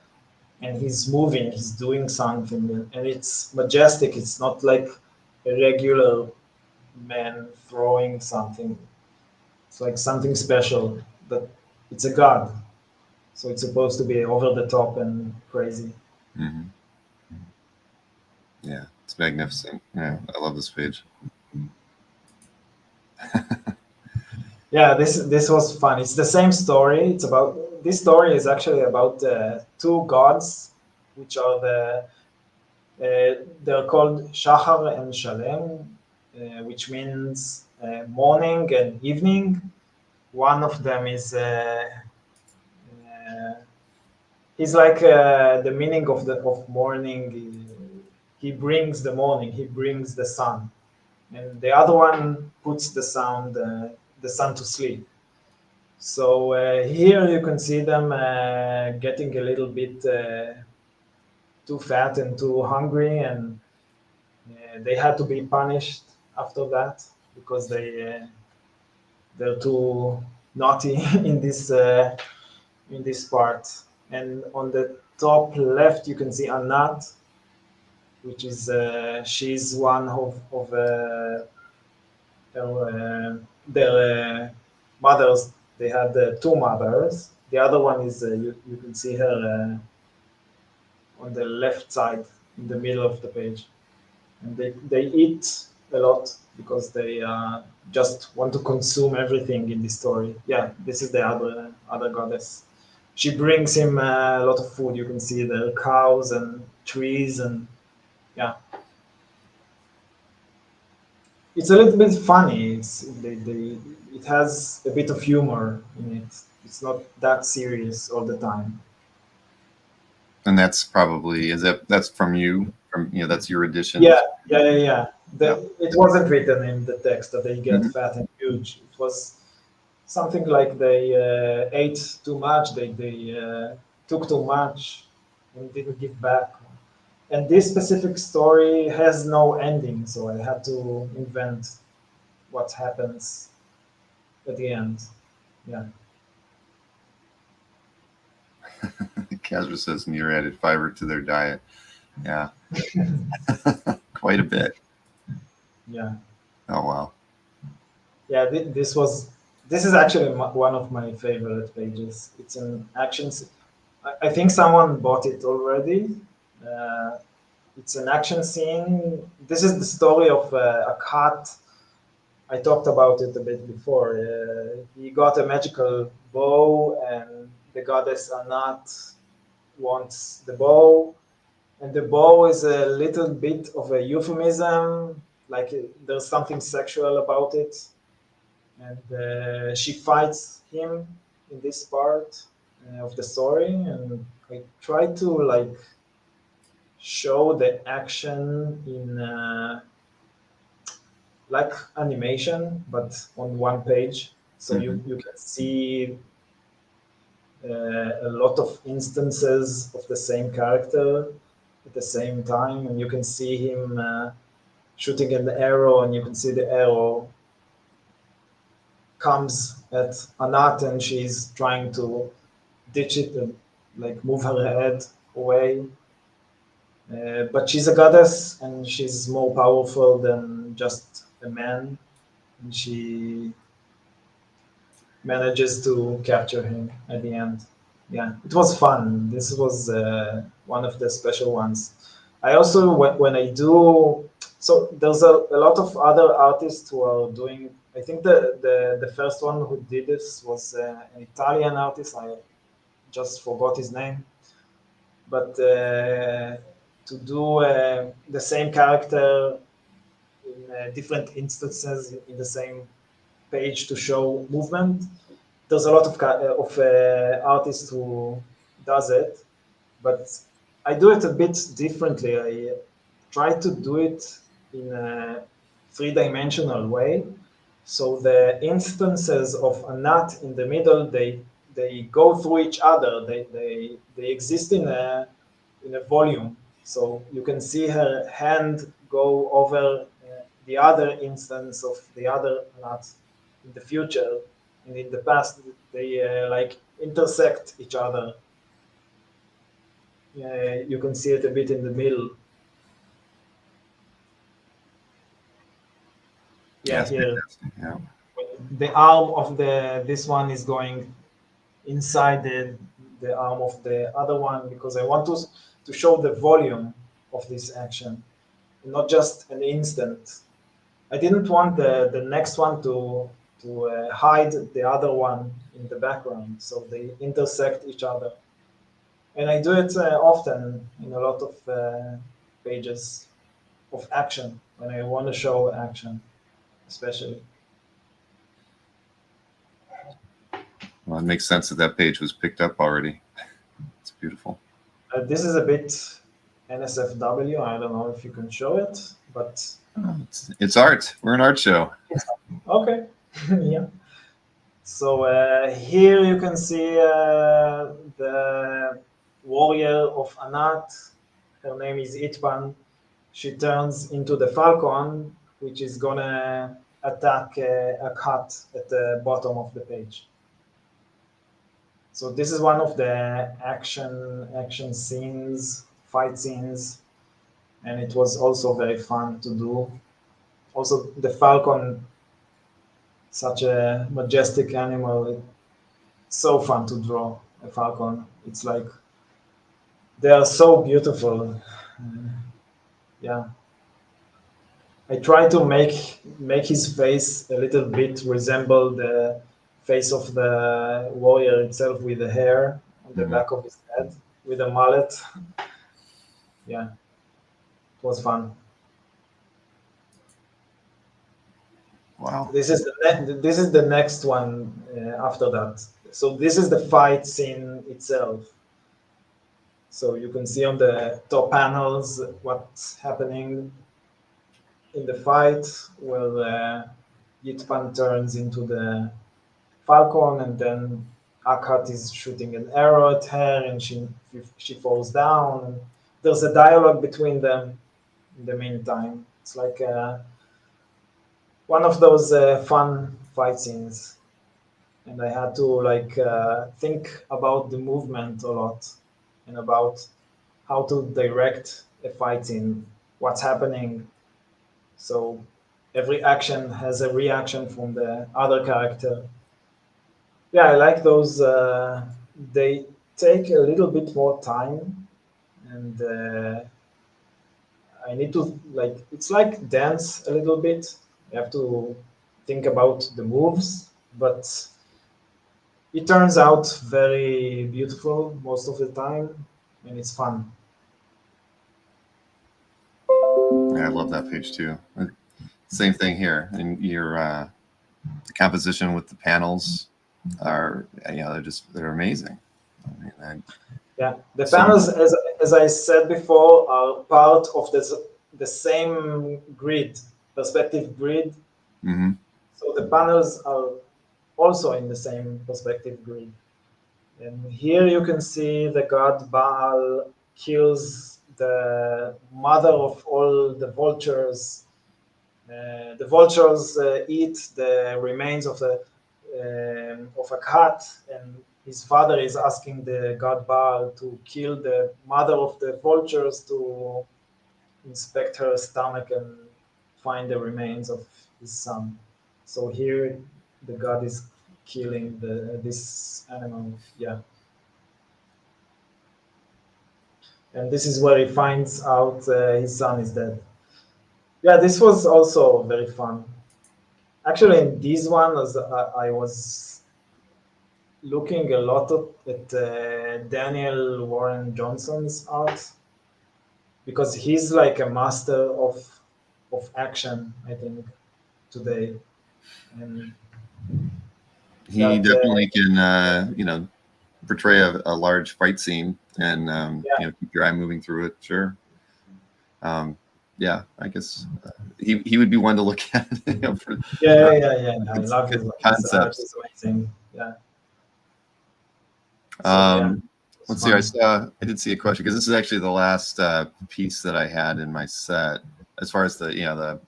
and he's moving, he's doing something, and it's majestic. It's not like a regular man throwing something. It's like something special, but it's a god, so it's supposed to be over the top and crazy. Mm-hmm. Yeah, it's magnificent. Yeah, I love this page. Yeah, this was fun. It's the same story. It's about this story is actually about two gods, which are they're called Shachar and Shalem, which means morning and evening. One of them is he's like the meaning of the of morning. He brings the morning. He brings the sun, and the other one puts the sun to sleep. So here you can see them getting a little bit too fat and too hungry, and they had to be punished after that because they're too naughty in this part. And on the top left, you can see Anat, which is she's one of their mothers. They had two mothers. The other one is you can see her on the left side in the middle of the page, and they eat a lot because they just want to consume everything in the story. Yeah, this is the other goddess. She brings him a lot of food. You can see the cows and trees, and yeah, it's a little bit funny. It has a bit of humor in it. It's not that serious all the time. And that's probably that's from you, that's your edition. Yeah. Yeah. It wasn't written in the text that they get fat and huge. It was something like they ate too much, they took too much and didn't give back. And this specific story has no ending, so I had to invent what happens at the end. Yeah. Casper says Nir added fiber to their diet. Yeah. Quite a bit. Yeah. Oh, wow. Yeah, this is actually one of my favorite pages. It's an action. I think someone bought it already. Uh, it's an action scene. This is the story of a cat. I talked about it a bit before. He got a magical bow, and the goddess Anat wants the bow, and the bow is a little bit of a euphemism. Like there's something sexual about it, and she fights him in this part of the story, and I try to like show the action in like animation, but on one page, so you can see a lot of instances of the same character, at the same time, and you can see him shooting an arrow, and you can see the arrow comes at Anat, and she's trying to ditch it and like move her head away. But she's a goddess, and she's more powerful than just a man, and she manages to capture him at the end. Yeah, it was fun. This was one of the special ones. I also, when I do, so there's a lot of other artists who are doing, I think the first one who did this was an Italian artist. I just forgot his name. But to do the same character in different instances in the same page to show movement, there's a lot of artists who does it, but I do it a bit differently. I try to do it in a three-dimensional way. So the instances of a nut in the middle, they go through each other. They exist in a volume. So you can see her hand go over the other instance of the other nut in the future, and in the past they like intersect each other. You can see it a bit in the middle. Yeah, here. Yeah. The arm of this one is going inside the arm of the other one, because I want to show the volume of this action, not just an instant. I didn't want the next one to hide the other one in the background, so they intersect each other. And I do it often in a lot of pages of action, when I want to show action, especially. Well, it makes sense that page was picked up already. It's beautiful. This is a bit NSFW. I don't know if you can show it, but it's art. We're an art show. Okay. Yeah. So here you can see the warrior of Anat. Her name is Itpan. She turns into the falcon, which is gonna attack a cat at the bottom of the page. So this is one of the action scenes, fight scenes, and it was also very fun to do. Also, the falcon, such a majestic animal. It's so fun to draw a falcon. It's like they are so beautiful. Yeah. I try to make his face a little bit resemble the face of the warrior itself, with the hair on the back of his head, with a mullet. Yeah, it was fun. Wow. This is the next one after that. So this is the fight scene itself. So you can see on the top panels what's happening in the fight, where Yitpan turns into the falcon, and then Akat is shooting an arrow at her, and she falls down. There's a dialogue between them in the meantime. It's like one of those fun fight scenes, and I had to think about the movement a lot, and about how to direct a fight scene, what's happening. So every action has a reaction from the other character. Yeah, I like those. They take a little bit more time, and I need to it's like dance a little bit. You have to think about the moves, but it turns out very beautiful most of the time, and it's fun. Yeah, I love that page too. Same thing here. And your the composition with the panels are, they're amazing. I mean, Yeah, the panels, as I said before, are part of the same grid, perspective grid. mm-hmm. So the panels are also in the same perspective grid. And here you can see the god Baal kills the mother of all the vultures. The vultures eat the remains of a cat, and his father is asking the god Baal to kill the mother of the vultures to inspect her stomach and find the remains of his son. So here the god is killing this animal. Yeah. And this is where he finds out his son is dead. Yeah, this was also very fun. Actually, in this one, as I was looking a lot at Daniel Warren Johnson's art, because he's like a master of action, I think, today. And He that, definitely can, portray a large fight scene and keep your eye moving through it. Sure. I guess he would be one to look at. Yeah. I love his concepts. art. It's amazing. Yeah. Let's see. I did see a question, because this is actually the last piece that I had in my set as far as the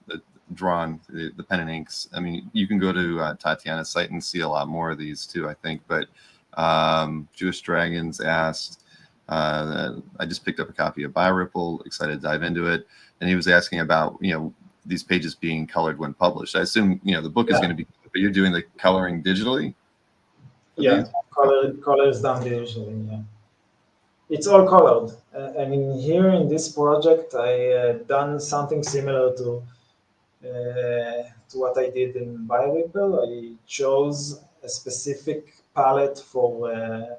drawn, the pen and inks. I mean, you can go to Tatiana's site and see a lot more of these too, I think. But Jewish Dragons asked, I just picked up a copy of Ripple, excited to dive into it, and he was asking about these pages being colored when published. I assume the book is going to be, but you're doing the coloring digitally. Yeah, color is done digitally. Yeah, it's all colored. I mean, here in this project, I done something similar to what I did in Ripple. I chose a specific palette for a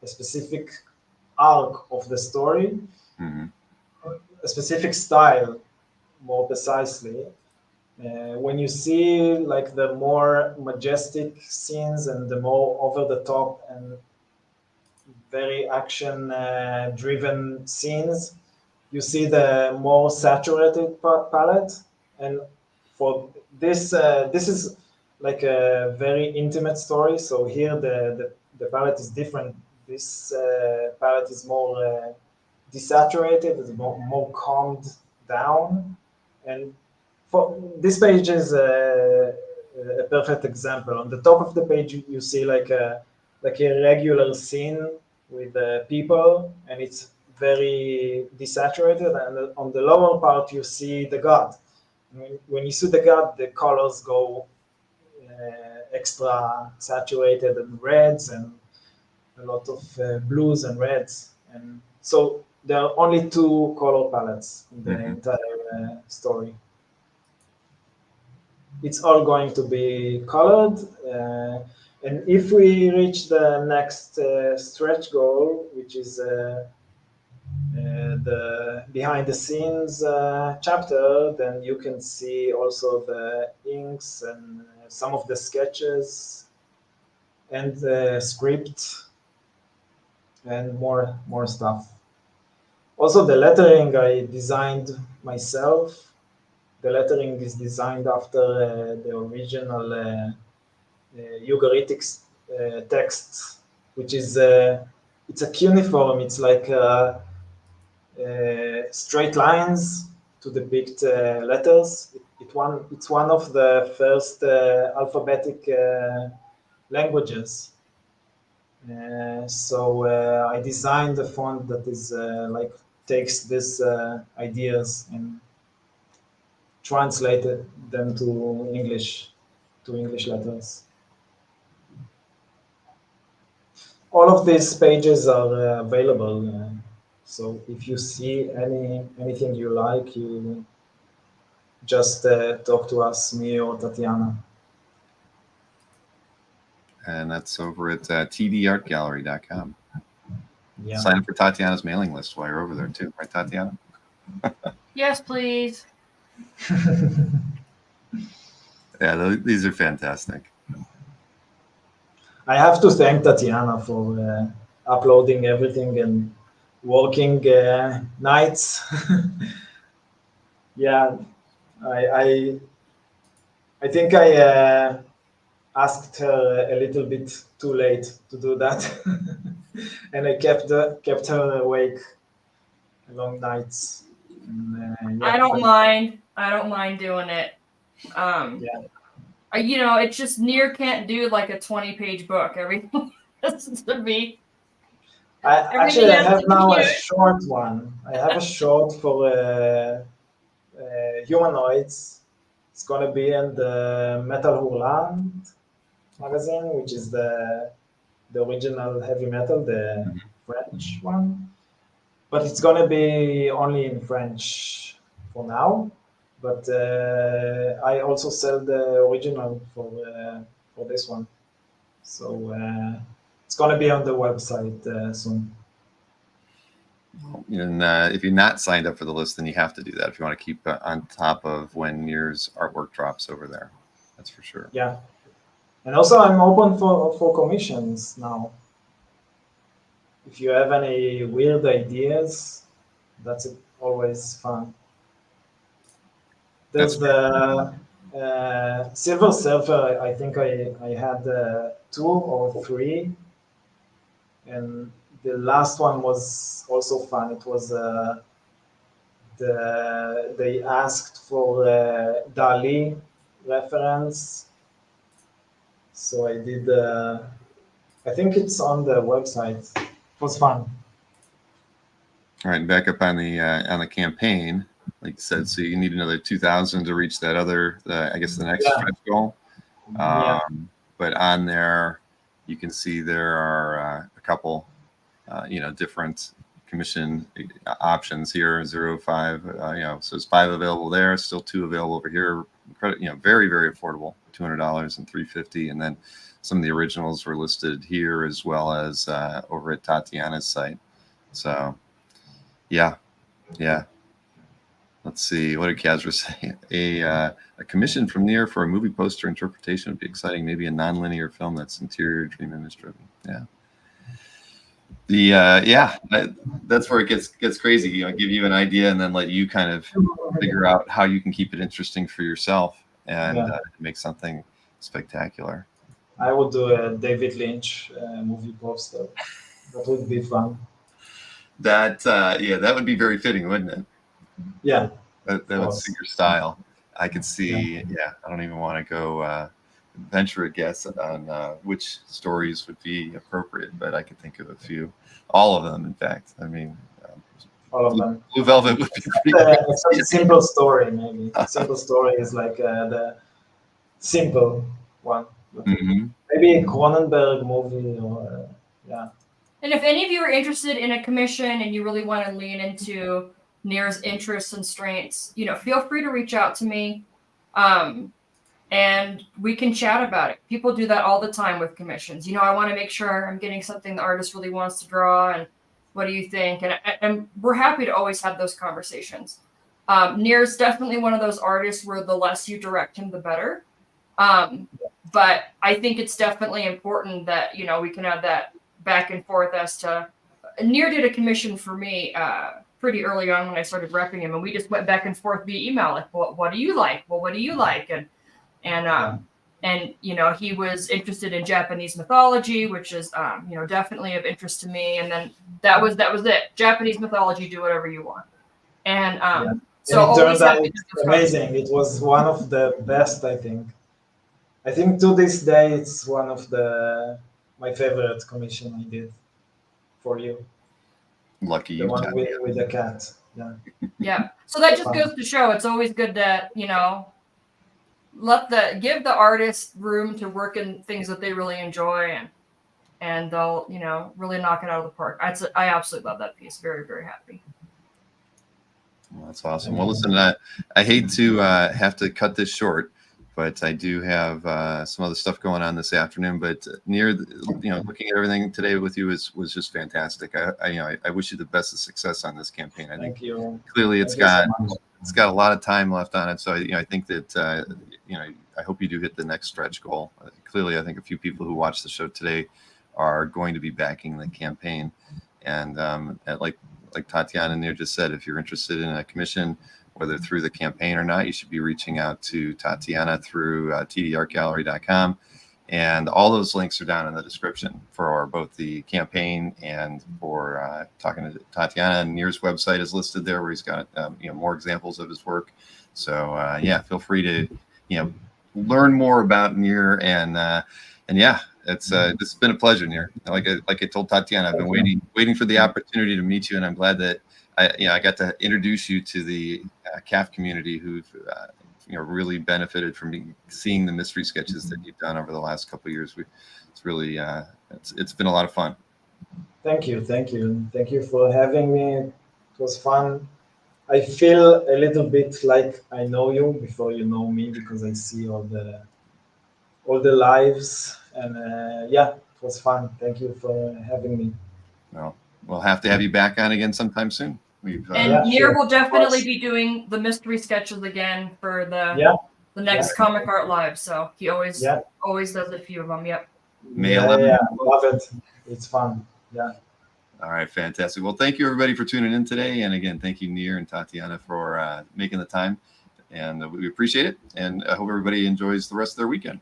specific arc of the story, a specific style, more precisely. When you see like the more majestic scenes and the more over the top and very action driven scenes, you see the more saturated palette. And for this, this is like a very intimate story. So here the palette is different. This palette is more desaturated, it's more calmed down. And for this page is a perfect example. On the top of the page, you see like a regular scene with people, and it's very desaturated. And on the lower part, you see the god. When you see the god, the colors go extra saturated and reds, and a lot of blues and reds. And so there are only two color palettes in the entire story. It's all going to be colored. And if we reach the next stretch goal, which is the behind the scenes chapter, then you can see also the inks and some of the sketches and the script and more stuff. Also, the lettering I designed myself. The lettering is designed after the original Ugaritic text, which is it's a cuneiform. It's like straight lines to depict letters. It's one of the first alphabetic languages. So I designed a font that is like takes these ideas and translated them to English letters. All of these pages are available. So if you see anything you like, you just talk to us, me or Tatiana. And that's over at TDArtGallery.com. Yeah. Sign up for Tatiana's mailing list while you're over there too, right, Tatiana? Yes, please. Yeah, these are fantastic. I have to thank Tatiana for uploading everything and working nights. Yeah, I think I asked her a little bit too late to do that, and I kept her awake long nights. And, I don't mind. I don't mind doing it. You know, it's just Nir can't do like a 20-page book. Everything has to be. Actually, I have now a short one. I have a short for humanoids. It's going to be in the Metal Hurland magazine, which is the original heavy metal, the French one. But it's going to be only in French for now. But I also sell the original for this one. So it's going to be on the website soon. And if you're not signed up for the list, then you have to do that if you want to keep on top of when Nir's artwork drops over there. That's for sure. Yeah. And also I'm open for commissions now. If you have any weird ideas, that's always fun. There's the Silver Surfer. I think I had 2 or 3, and the last one was also fun. It was they asked for Dali reference, so I did. I think it's on the website. It was fun. All right, back up on the campaign, like you said, so you need another 2,000 to reach that other, I guess the next stretch goal. But on there, you can see there are a couple, different commission options here. 05, so there's 5 available there, still 2 available over here. Very, very affordable, $200 and $350, and then some of the originals were listed here as well as over at Tatiana's site. So. Yeah. Let's see. What did Kazra say? A commission from Nir for a movie poster interpretation would be exciting. Maybe a non-linear film that's interior dream image driven. Yeah. That's where it gets crazy. Give you an idea and then let you kind of figure out how you can keep it interesting for yourself and make something spectacular. I would do a David Lynch movie poster. That would be fun. That would be very fitting, wouldn't it? Yeah. That would suit your style. I could see. Yeah. I don't even want to go venture a guess on which stories would be appropriate, but I could think of a few. All of them, in fact. I mean, all of them. Blue Velvet would be pretty good. It's a simple story, maybe. Simple story is like the simple one. Maybe a Cronenberg movie or And if any of you are interested in a commission and you really want to lean into Nir's interests and strengths, feel free to reach out to me, and we can chat about it. People do that all the time with commissions. I want to make sure I'm getting something the artist really wants to draw, and what do you think? And we're happy to always have those conversations. Nir's definitely one of those artists where the less you direct him, the better. But I think it's definitely important that, we can have that back and forth as to Nir did a commission for me pretty early on when I started repping him, and we just went back and forth via email, like, what do you like? Well, what do you like? And he was interested in Japanese mythology, which is definitely of interest to me. And then that was it. Japanese mythology, do whatever you want. And so it turned out amazing. It was one of the best, I think. I think to this day it's one of my favorite commission I did for you. Lucky the you. One with the cat. Yeah. So that just goes to show it's always good to, give the artist room to work in things that they really enjoy, and they'll, really knock it out of the park. I absolutely love that piece. Very, very happy. Well, that's awesome. Well, listen, I hate to have to cut this short, but I do have some other stuff going on this afternoon. But Nir, looking at everything today with you was just fantastic. I wish you the best of success on this campaign. I think clearly it's got a lot of time left on it. So I think that I hope you do hit the next stretch goal. Clearly, I think a few people who watched the show today are going to be backing the campaign, and like Tatiana and Nir just said, if you're interested in a commission, whether through the campaign or not, you should be reaching out to Tatiana through tdartgallery.com. And all those links are down in the description for both the campaign and for talking to Tatiana. And Nir's website is listed there, where he's got more examples of his work. So yeah, feel free to learn more about Nir, and yeah, it's been a pleasure, Nir. Like I told Tatiana, I've been waiting for the opportunity to meet you, and I'm glad that I got to introduce you to the CAF community who've really benefited from seeing the mystery sketches that you've done over the last couple of years. It's really it's been a lot of fun. Thank you for having me. It was fun. I feel a little bit like I know you before you know me, because I see all the lives, and yeah, it was fun. Thank you for having me. Well, we'll have to have you back on again sometime soon. And Nir will definitely be doing the mystery sketches again for the next Comic Art Live. So he always does a few of them. Yep. Love it. It's fun. Yeah. All right, fantastic. Well, thank you everybody for tuning in today, and again, thank you Nir and Tatiana for making the time, and we appreciate it. And I hope everybody enjoys the rest of their weekend.